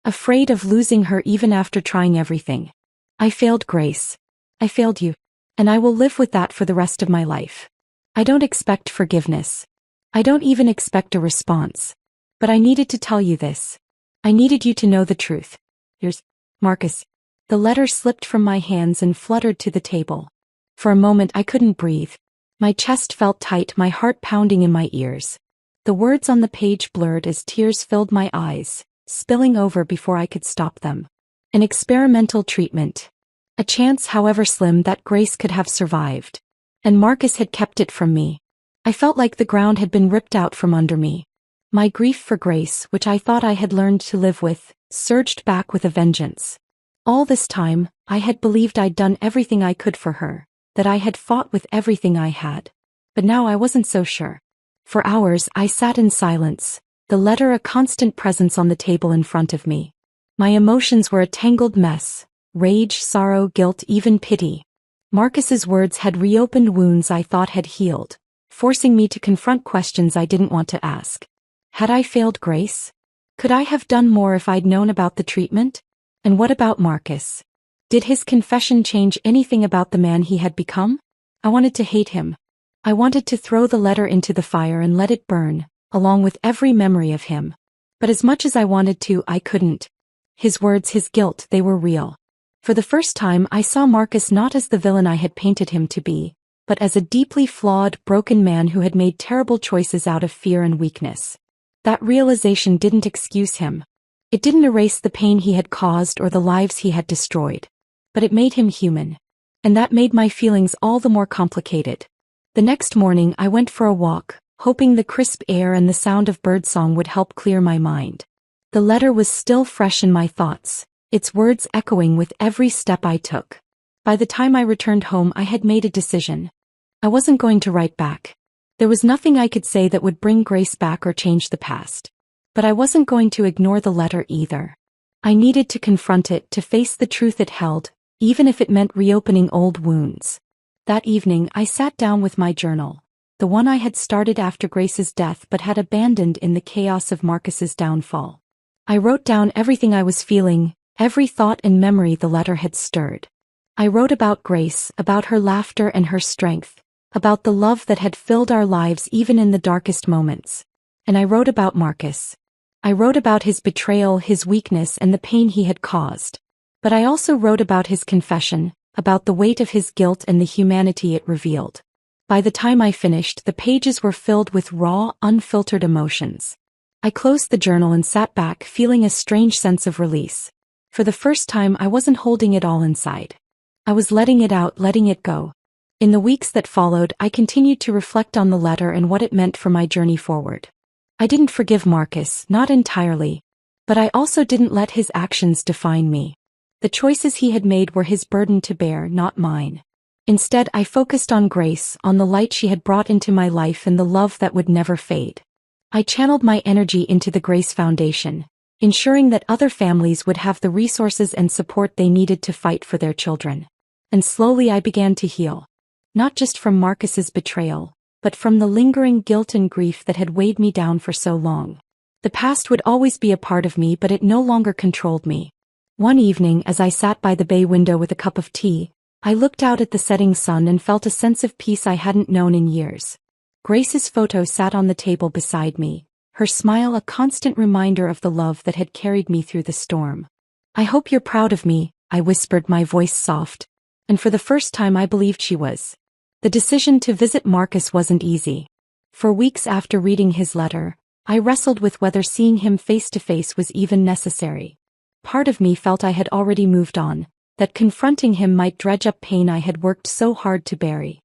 Afraid of losing her even after trying everything. I failed Grace. I failed you. And I will live with that for the rest of my life. I don't expect forgiveness. I don't even expect a response. But I needed to tell you this. I needed you to know the truth. Yours, Marcus. The letter slipped from my hands and fluttered to the table. For a moment I couldn't breathe. My chest felt tight, my heart pounding in my ears. The words on the page blurred as tears filled my eyes, spilling over before I could stop them. An experimental treatment. A chance, however slim, that Grace could have survived. And Marcus had kept it from me. I felt like the ground had been ripped out from under me. My grief for Grace, which I thought I had learned to live with, surged back with a vengeance. All this time, I had believed I'd done everything I could for her, that I had fought with everything I had. But now I wasn't so sure. For hours I sat in silence, the letter a constant presence on the table in front of me. My emotions were a tangled mess, rage, sorrow, guilt, even pity. Marcus's words had reopened wounds I thought had healed, forcing me to confront questions I didn't want to ask. Had I failed Grace? Could I have done more if I'd known about the treatment? And what about Marcus? Did his confession change anything about the man he had become? I wanted to hate him. I wanted to throw the letter into the fire and let it burn, along with every memory of him. But as much as I wanted to, I couldn't. His words, his guilt, they were real. For the first time I saw Marcus not as the villain I had painted him to be, but as a deeply flawed, broken man who had made terrible choices out of fear and weakness. That realization didn't excuse him. It didn't erase the pain he had caused or the lives he had destroyed. But it made him human. And that made my feelings all the more complicated. The next morning I went for a walk, hoping the crisp air and the sound of birdsong would help clear my mind. The letter was still fresh in my thoughts, its words echoing with every step I took. By the time I returned home I had made a decision. I wasn't going to write back. There was nothing I could say that would bring Grace back or change the past. But I wasn't going to ignore the letter either. I needed to confront it, to face the truth it held, even if it meant reopening old wounds. That evening I sat down with my journal, the one I had started after Grace's death but had abandoned in the chaos of Marcus's downfall. I wrote down everything I was feeling, every thought and memory the letter had stirred. I wrote about Grace, about her laughter and her strength, about the love that had filled our lives even in the darkest moments. And I wrote about Marcus. I wrote about his betrayal, his weakness, and the pain he had caused. But I also wrote about his confession, about the weight of his guilt and the humanity it revealed. By the time I finished, the pages were filled with raw, unfiltered emotions. I closed the journal and sat back, feeling a strange sense of release. For the first time, I wasn't holding it all inside. I was letting it out, letting it go. In the weeks that followed, I continued to reflect on the letter and what it meant for my journey forward. I didn't forgive Marcus, not entirely. But I also didn't let his actions define me. The choices he had made were his burden to bear, not mine. Instead, I focused on Grace, on the light she had brought into my life and the love that would never fade. I channeled my energy into the Grace Foundation, ensuring that other families would have the resources and support they needed to fight for their children. And slowly I began to heal. Not just from Marcus's betrayal, but from the lingering guilt and grief that had weighed me down for so long. The past would always be a part of me, but it no longer controlled me. One evening, as I sat by the bay window with a cup of tea, I looked out at the setting sun and felt a sense of peace I hadn't known in years. Grace's photo sat on the table beside me, her smile a constant reminder of the love that had carried me through the storm. "I hope you're proud of me," I whispered, my voice soft. And for the first time I believed she was. The decision to visit Marcus wasn't easy. For weeks after reading his letter, I wrestled with whether seeing him face to face was even necessary. Part of me felt I had already moved on, that confronting him might dredge up pain I had worked so hard to bury.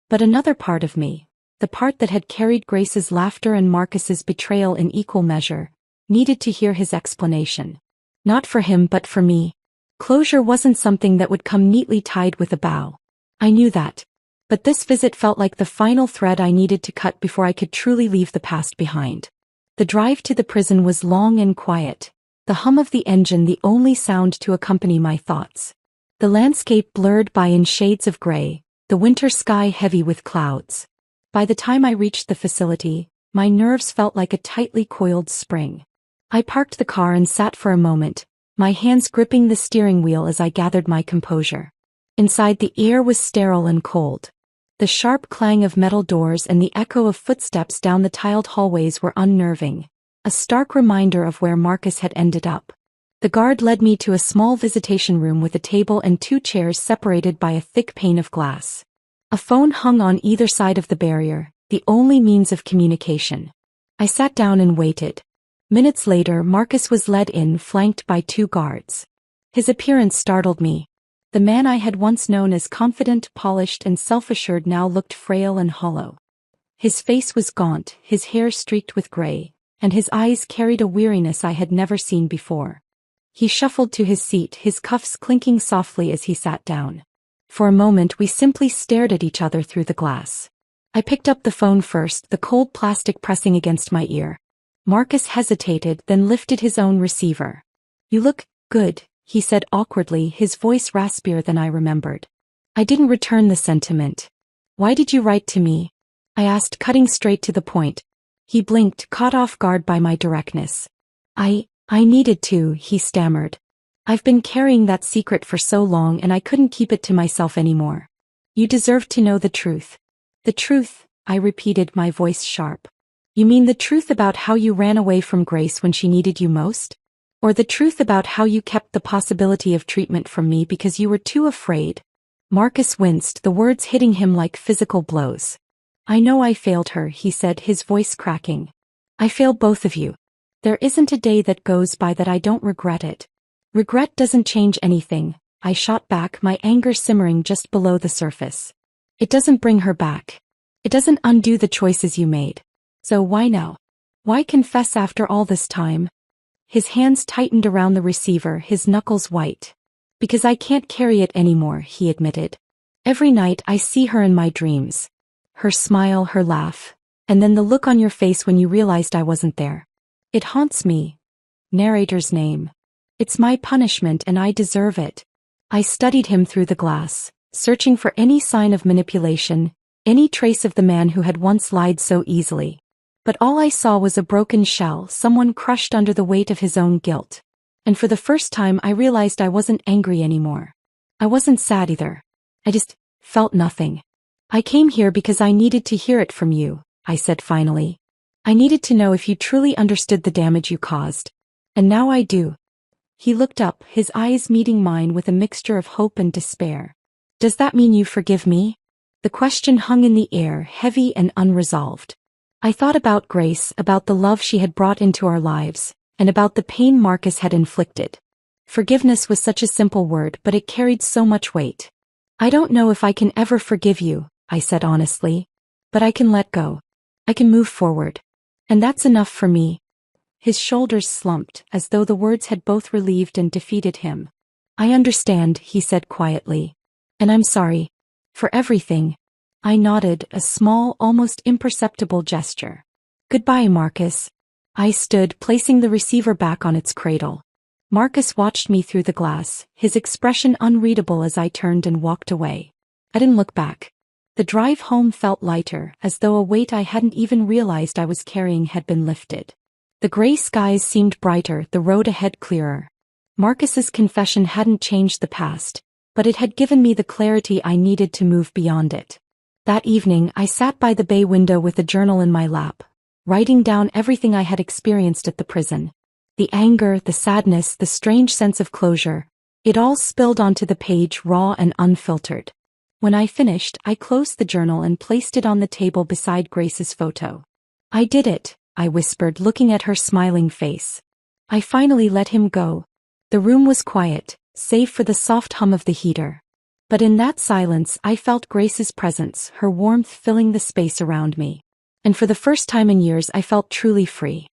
But another part of me, the part that had carried Grace's laughter and Marcus's betrayal in equal measure, needed to hear his explanation. Not for him but for me. Closure wasn't something that would come neatly tied with a bow. I knew that. But this visit felt like the final thread I needed to cut before I could truly leave the past behind. The drive to the prison was long and quiet, the hum of the engine the only sound to accompany my thoughts. The landscape blurred by in shades of gray, the winter sky heavy with clouds. By the time I reached the facility, my nerves felt like a tightly coiled spring. I parked the car and sat for a moment, my hands gripping the steering wheel as I gathered my composure. Inside, the air was sterile and cold. The sharp clang of metal doors and the echo of footsteps down the tiled hallways were unnerving, a stark reminder of where Marcus had ended up. The guard led me to a small visitation room with a table and 2 chairs separated by a thick pane of glass. A phone hung on either side of the barrier, the only means of communication. I sat down and waited. Minutes later, Marcus was led in, flanked by 2 guards. His appearance startled me. The man I had once known as confident, polished, and self-assured now looked frail and hollow. His face was gaunt, his hair streaked with gray, and his eyes carried a weariness I had never seen before. He shuffled to his seat, his cuffs clinking softly as he sat down. For a moment we simply stared at each other through the glass. I picked up the phone first, the cold plastic pressing against my ear. Marcus hesitated, then lifted his own receiver. "You look good," he said awkwardly, his voice raspier than I remembered. I didn't return the sentiment. "Why did you write to me?" I asked, cutting straight to the point. He blinked, caught off guard by my directness. I needed to," he stammered. "I've been carrying that secret for so long and I couldn't keep it to myself anymore. You deserve to know the truth." "The truth," I repeated, my voice sharp. "You mean the truth about how you ran away from Grace when she needed you most? Or the truth about how you kept the possibility of treatment from me because you were too afraid?" Marcus winced, the words hitting him like physical blows. "I know I failed her," he said, his voice cracking. "I failed both of you. There isn't a day that goes by that I don't regret it." "Regret doesn't change anything," I shot back, my anger simmering just below the surface. "It doesn't bring her back. It doesn't undo the choices you made. So why now? Why confess after all this time?" His hands tightened around the receiver, his knuckles white. "Because I can't carry it anymore," he admitted. "Every night I see her in my dreams. Her smile, her laugh, and then the look on your face when you realized I wasn't there. It haunts me." Narrator's name. "It's my punishment and I deserve it." I studied him through the glass, searching for any sign of manipulation, any trace of the man who had once lied so easily. But all I saw was a broken shell, someone crushed under the weight of his own guilt. And for the first time I realized I wasn't angry anymore. I wasn't sad either. I just felt nothing. "I came here because I needed to hear it from you," I said finally. "I needed to know if you truly understood the damage you caused. And now I do." He looked up, his eyes meeting mine with a mixture of hope and despair. "Does that mean you forgive me?" The question hung in the air, heavy and unresolved. I thought about Grace, about the love she had brought into our lives, and about the pain Marcus had inflicted. Forgiveness was such a simple word, but it carried so much weight. I don't know if I can ever forgive you, I said honestly. But I can let go. I can move forward. And that's enough for me. His shoulders slumped, as though the words had both relieved and defeated him. I understand, he said quietly. And I'm sorry. For everything. I nodded, a small, almost imperceptible gesture. Goodbye, Marcus. I stood, placing the receiver back on its cradle. Marcus watched me through the glass, his expression unreadable as I turned and walked away. I didn't look back. The drive home felt lighter, as though a weight I hadn't even realized I was carrying had been lifted. The gray skies seemed brighter, the road ahead clearer. Marcus's confession hadn't changed the past, but it had given me the clarity I needed to move beyond it. That evening, I sat by the bay window with a journal in my lap, writing down everything I had experienced at the prison. The anger, the sadness, the strange sense of closure. It all spilled onto the page, raw and unfiltered. When I finished, I closed the journal and placed it on the table beside Grace's photo. I did it, I whispered, looking at her smiling face. I finally let him go. The room was quiet, save for the soft hum of the heater. But in that silence, I felt Grace's presence, her warmth filling the space around me. And for the first time in years, I felt truly free.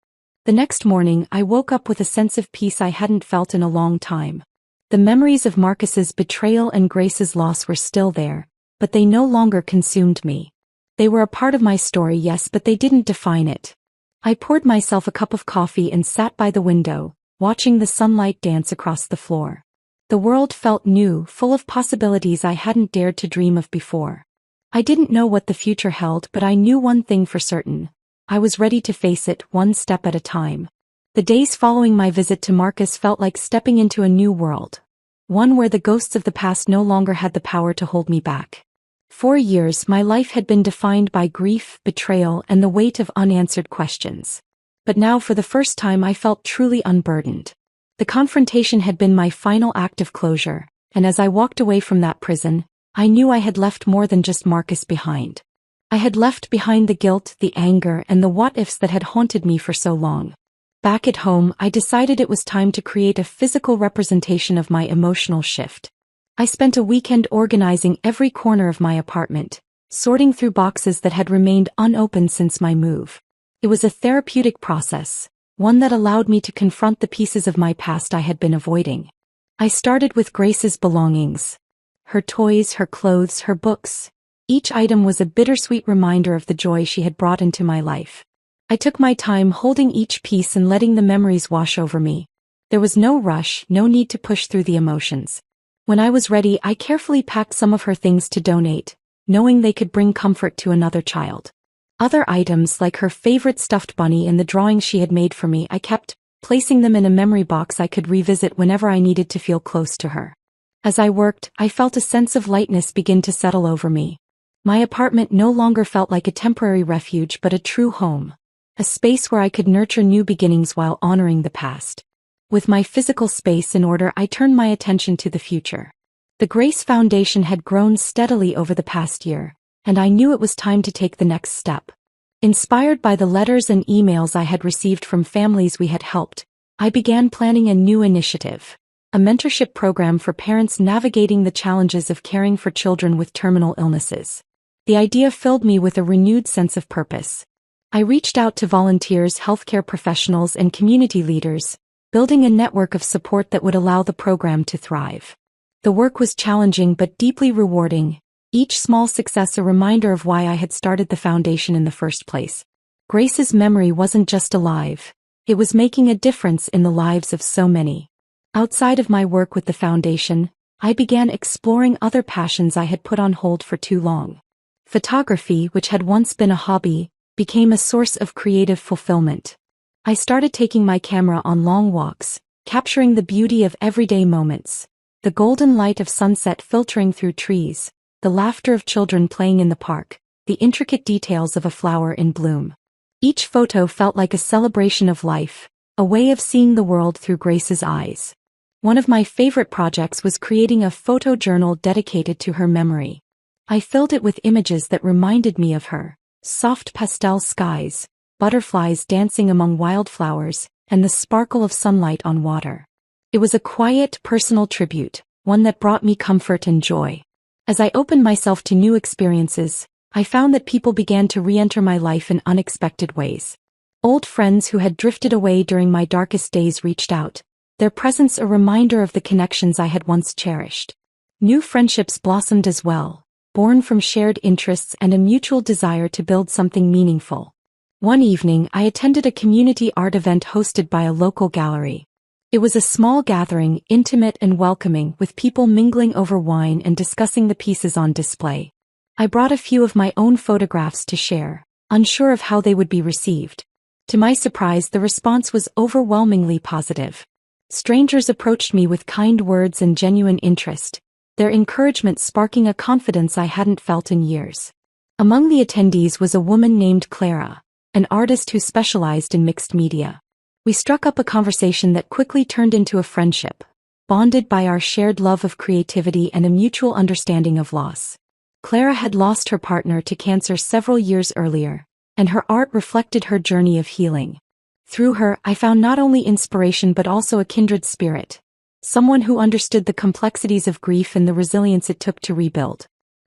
The next morning, I woke up with a sense of peace I hadn't felt in a long time. The memories of Marcus's betrayal and Grace's loss were still there, but they no longer consumed me. They were a part of my story, yes, but they didn't define it. I poured myself a cup of coffee and sat by the window, watching the sunlight dance across the floor. The world felt new, full of possibilities I hadn't dared to dream of before. I didn't know what the future held, but I knew one thing for certain. I was ready to face it, one step at a time. The days following my visit to Marcus felt like stepping into a new world. One where the ghosts of the past no longer had the power to hold me back. For years, my life had been defined by grief, betrayal, and the weight of unanswered questions. But now, for the first time, I felt truly unburdened. The confrontation had been my final act of closure, and as I walked away from that prison, I knew I had left more than just Marcus behind. I had left behind the guilt, the anger, and the what-ifs that had haunted me for so long. Back at home, I decided it was time to create a physical representation of my emotional shift. I spent a weekend organizing every corner of my apartment, sorting through boxes that had remained unopened since my move. It was a therapeutic process, one that allowed me to confront the pieces of my past I had been avoiding. I started with Grace's belongings. Her toys, her clothes, her books. Each item was a bittersweet reminder of the joy she had brought into my life. I took my time holding each piece and letting the memories wash over me. There was no rush, no need to push through the emotions. When I was ready, I carefully packed some of her things to donate, knowing they could bring comfort to another child. Other items, like her favorite stuffed bunny and the drawings she had made for me, I kept, placing them in a memory box I could revisit whenever I needed to feel close to her. As I worked, I felt a sense of lightness begin to settle over me. My apartment no longer felt like a temporary refuge but a true home. A space where I could nurture new beginnings while honoring the past. With my physical space in order, I turned my attention to the future. The Grace Foundation had grown steadily over the past year, and I knew it was time to take the next step. Inspired by the letters and emails I had received from families we had helped, I began planning a new initiative, a mentorship program for parents navigating the challenges of caring for children with terminal illnesses. The idea filled me with a renewed sense of purpose. I reached out to volunteers, healthcare professionals, and community leaders, building a network of support that would allow the program to thrive. The work was challenging but deeply rewarding, each small success a reminder of why I had started the foundation in the first place. Grace's memory wasn't just alive, it was making a difference in the lives of so many. Outside of my work with the foundation, I began exploring other passions I had put on hold for too long. Photography, which had once been a hobby, became a source of creative fulfillment. I started taking my camera on long walks, capturing the beauty of everyday moments, the golden light of sunset filtering through trees, the laughter of children playing in the park, the intricate details of a flower in bloom. Each photo felt like a celebration of life, a way of seeing the world through Grace's eyes. One of my favorite projects was creating a photo journal dedicated to her memory. I filled it with images that reminded me of her: soft pastel skies, butterflies dancing among wildflowers, and the sparkle of sunlight on water. It was a quiet, personal tribute, one that brought me comfort and joy. As I opened myself to new experiences, I found that people began to re-enter my life in unexpected ways. Old friends who had drifted away during my darkest days reached out, their presence a reminder of the connections I had once cherished. New friendships blossomed as well, born from shared interests and a mutual desire to build something meaningful. One evening, I attended a community art event hosted by a local gallery. It was a small gathering, intimate and welcoming, with people mingling over wine and discussing the pieces on display. I brought a few of my own photographs to share, unsure of how they would be received. To my surprise, the response was overwhelmingly positive. Strangers approached me with kind words and genuine interest, their encouragement sparking a confidence I hadn't felt in years. Among the attendees was a woman named Clara, an artist who specialized in mixed media. We struck up a conversation that quickly turned into a friendship, bonded by our shared love of creativity and a mutual understanding of loss. Clara had lost her partner to cancer several years earlier, and her art reflected her journey of healing. Through her, I found not only inspiration but also a kindred spirit, someone who understood the complexities of grief and the resilience it took to rebuild.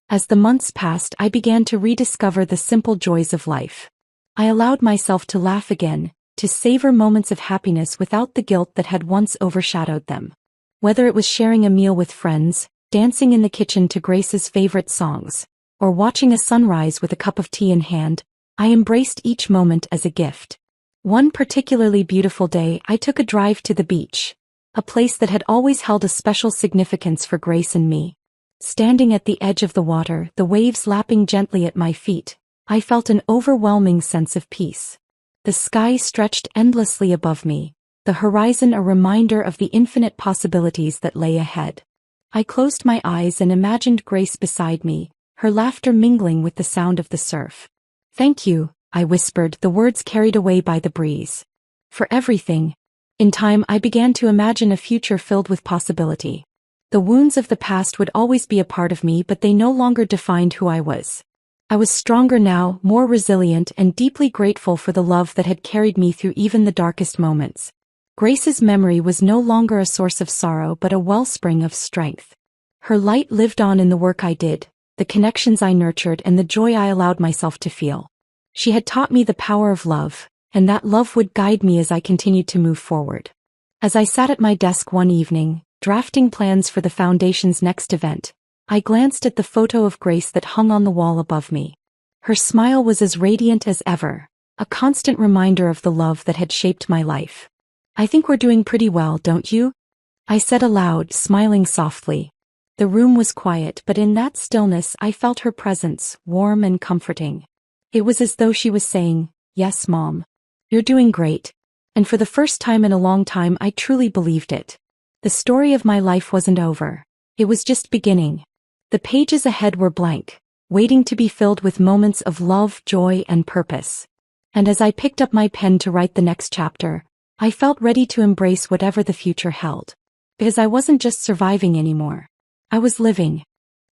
As the months passed, I began to rediscover the simple joys of life. I allowed myself to laugh again, to savor moments of happiness without the guilt that had once overshadowed them. Whether it was sharing a meal with friends, dancing in the kitchen to Grace's favorite songs, or watching a sunrise with a cup of tea in hand, I embraced each moment as a gift. One particularly beautiful day, I took a drive to the beach, a place that had always held a special significance for Grace and me. Standing at the edge of the water, the waves lapping gently at my feet, I felt an overwhelming sense of peace. The sky stretched endlessly above me, the horizon a reminder of the infinite possibilities that lay ahead. I closed my eyes and imagined Grace beside me, her laughter mingling with the sound of the surf. "Thank you," I whispered, the words carried away by the breeze. "For everything." In time, I began to imagine a future filled with possibility. The wounds of the past would always be a part of me, but they no longer defined who I was. I was stronger now, more resilient, and deeply grateful for the love that had carried me through even the darkest moments. Grace's memory was no longer a source of sorrow but a wellspring of strength. Her light lived on in the work I did, the connections I nurtured, and the joy I allowed myself to feel. She had taught me the power of love, and that love would guide me as I continued to move forward. As I sat at my desk one evening, drafting plans for the Foundation's next event, I glanced at the photo of Grace that hung on the wall above me. Her smile was as radiant as ever, a constant reminder of the love that had shaped my life. "I think we're doing pretty well, don't you?" I said aloud, smiling softly. The room was quiet, but in that stillness I felt her presence, warm and comforting. It was as though she was saying, "Yes, Mom. You're doing great." And for the first time in a long time, I truly believed it. The story of my life wasn't over. It was just beginning. The pages ahead were blank, waiting to be filled with moments of love, joy, and purpose. And as I picked up my pen to write the next chapter, I felt ready to embrace whatever the future held. Because I wasn't just surviving anymore. I was living.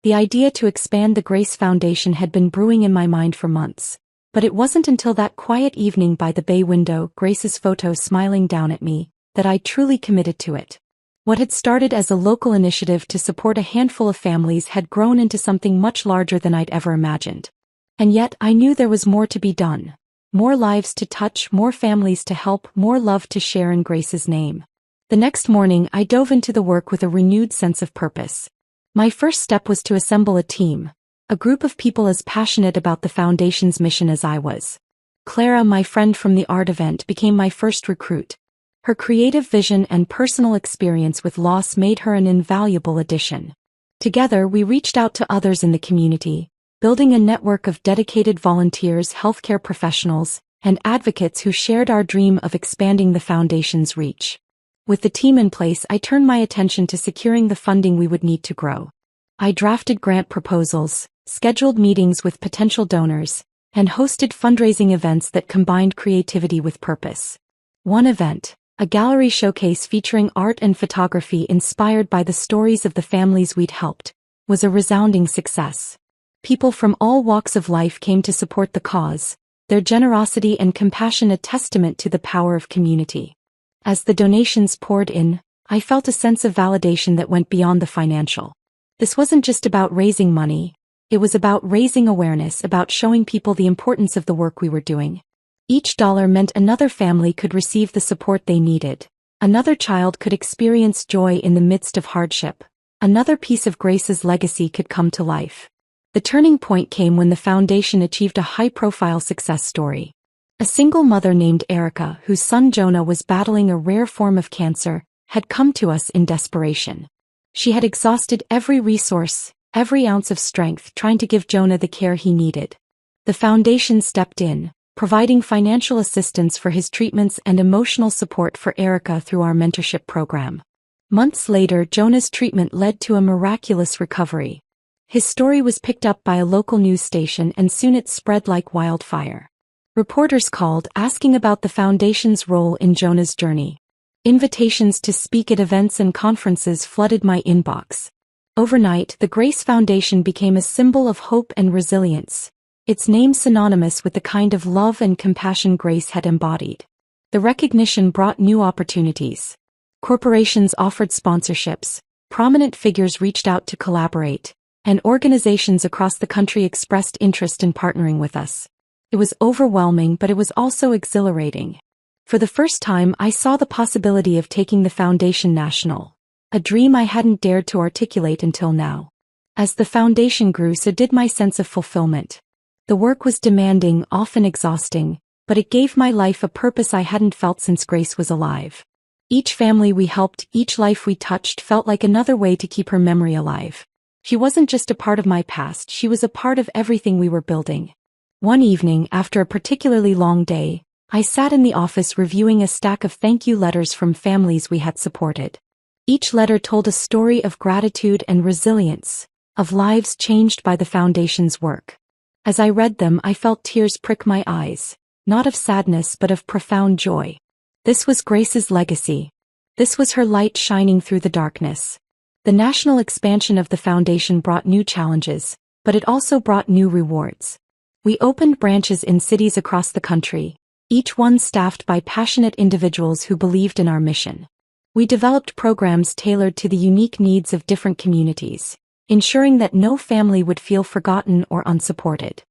The idea to expand the Grace Foundation had been brewing in my mind for months. But it wasn't until that quiet evening by the bay window, Grace's photo smiling down at me, that I truly committed to it. What had started as a local initiative to support a handful of families had grown into something much larger than I'd ever imagined. And yet I knew there was more to be done. More lives to touch, more families to help, more love to share in Grace's name. The next morning, I dove into the work with a renewed sense of purpose. My first step was to assemble a team, a group of people as passionate about the Foundation's mission as I was. Clara, my friend from the art event, became my first recruit. Her creative vision and personal experience with loss made her an invaluable addition. Together, we reached out to others in the community, building a network of dedicated volunteers, healthcare professionals, and advocates who shared our dream of expanding the Foundation's reach. With the team in place, I turned my attention to securing the funding we would need to grow. I drafted grant proposals, scheduled meetings with potential donors, and hosted fundraising events that combined creativity with purpose. One event, a gallery showcase featuring art and photography inspired by the stories of the families we'd helped, was a resounding success. People from all walks of life came to support the cause, their generosity and compassion a testament to the power of community. As the donations poured in, I felt a sense of validation that went beyond the financial. This wasn't just about raising money, it was about raising awareness, about showing people the importance of the work we were doing. Each dollar meant another family could receive the support they needed. Another child could experience joy in the midst of hardship. Another piece of Grace's legacy could come to life. The turning point came when the foundation achieved a high-profile success story. A single mother named Erica, whose son Jonah was battling a rare form of cancer, had come to us in desperation. She had exhausted every resource, every ounce of strength trying to give Jonah the care he needed. The foundation stepped in, providing financial assistance for his treatments and emotional support for Erica through our mentorship program. Months later, Jonah's treatment led to a miraculous recovery. His story was picked up by a local news station and soon it spread like wildfire. Reporters called, asking about the foundation's role in Jonah's journey. Invitations to speak at events and conferences flooded my inbox. Overnight, the Grace Foundation became a symbol of hope and resilience, its name synonymous with the kind of love and compassion Grace had embodied. The recognition brought new opportunities. Corporations offered sponsorships, prominent figures reached out to collaborate, and organizations across the country expressed interest in partnering with us. It was overwhelming, but it was also exhilarating. For the first time, I saw the possibility of taking the foundation national, a dream I hadn't dared to articulate until now. As the foundation grew, so did my sense of fulfillment. The work was demanding, often exhausting, but it gave my life a purpose I hadn't felt since Grace was alive. Each family we helped, each life we touched felt like another way to keep her memory alive. She wasn't just a part of my past, she was a part of everything we were building. One evening, after a particularly long day, I sat in the office reviewing a stack of thank you letters from families we had supported. Each letter told a story of gratitude and resilience, of lives changed by the foundation's work. As I read them, I felt tears prick my eyes, not of sadness but of profound joy. This was Grace's legacy. This was her light shining through the darkness. The national expansion of the foundation brought new challenges, but it also brought new rewards. We opened branches in cities across the country, each one staffed by passionate individuals who believed in our mission. We developed programs tailored to the unique needs of different communities, ensuring that no family would feel forgotten or unsupported.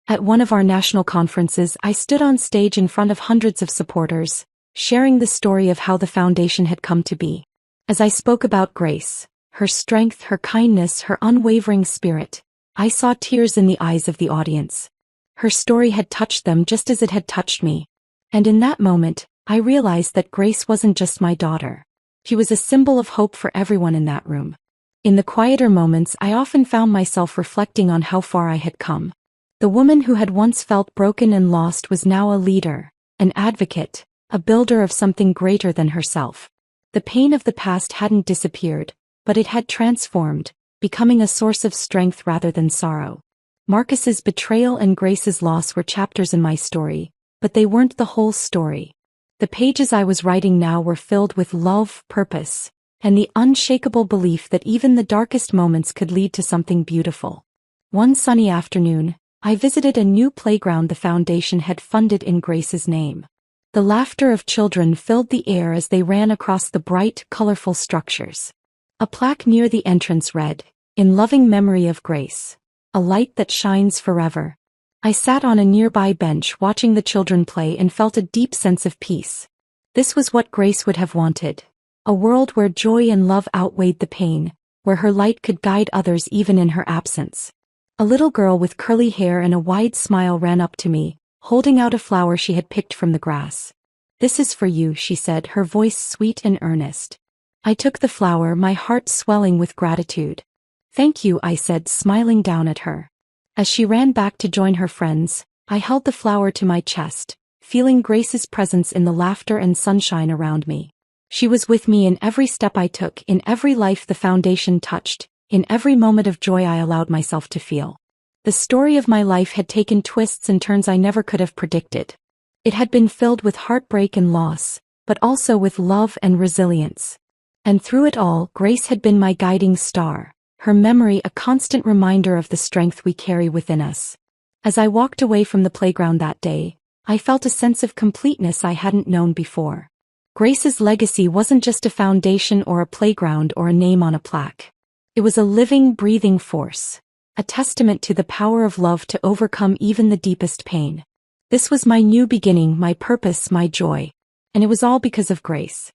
At one of our national conferences, I stood on stage in front of hundreds of supporters, sharing the story of how the foundation had come to be. As I spoke about Grace, her strength, her kindness, her unwavering spirit, I saw tears in the eyes of the audience. Her story had touched them just as it had touched me. And in that moment, I realized that Grace wasn't just my daughter. She was a symbol of hope for everyone in that room. In the quieter moments, I often found myself reflecting on how far I had come. The woman who had once felt broken and lost was now a leader, an advocate, a builder of something greater than herself. The pain of the past hadn't disappeared, but it had transformed, becoming a source of strength rather than sorrow. Marcus's betrayal and Grace's loss were chapters in my story, but they weren't the whole story. The pages I was writing now were filled with love, purpose, and the unshakable belief that even the darkest moments could lead to something beautiful. One sunny afternoon, I visited a new playground the foundation had funded in Grace's name. The laughter of children filled the air as they ran across the bright, colorful structures. A plaque near the entrance read, "In loving memory of Grace. A light that shines forever." I sat on a nearby bench watching the children play and felt a deep sense of peace. This was what Grace would have wanted. A world where joy and love outweighed the pain, where her light could guide others even in her absence. A little girl with curly hair and a wide smile ran up to me, holding out a flower she had picked from the grass. "This is for you," she said, her voice sweet and earnest. I took the flower, my heart swelling with gratitude. "Thank you," I said, smiling down at her. As she ran back to join her friends, I held the flower to my chest, feeling Grace's presence in the laughter and sunshine around me. She was with me in every step I took, in every life the foundation touched, in every moment of joy I allowed myself to feel. The story of my life had taken twists and turns I never could have predicted. It had been filled with heartbreak and loss, but also with love and resilience. And through it all, Grace had been my guiding star, her memory a constant reminder of the strength we carry within us. As I walked away from the playground that day, I felt a sense of completeness I hadn't known before. Grace's legacy wasn't just a foundation or a playground or a name on a plaque. It was a living, breathing force, a testament to the power of love to overcome even the deepest pain. This was my new beginning, my purpose, my joy. And it was all because of Grace.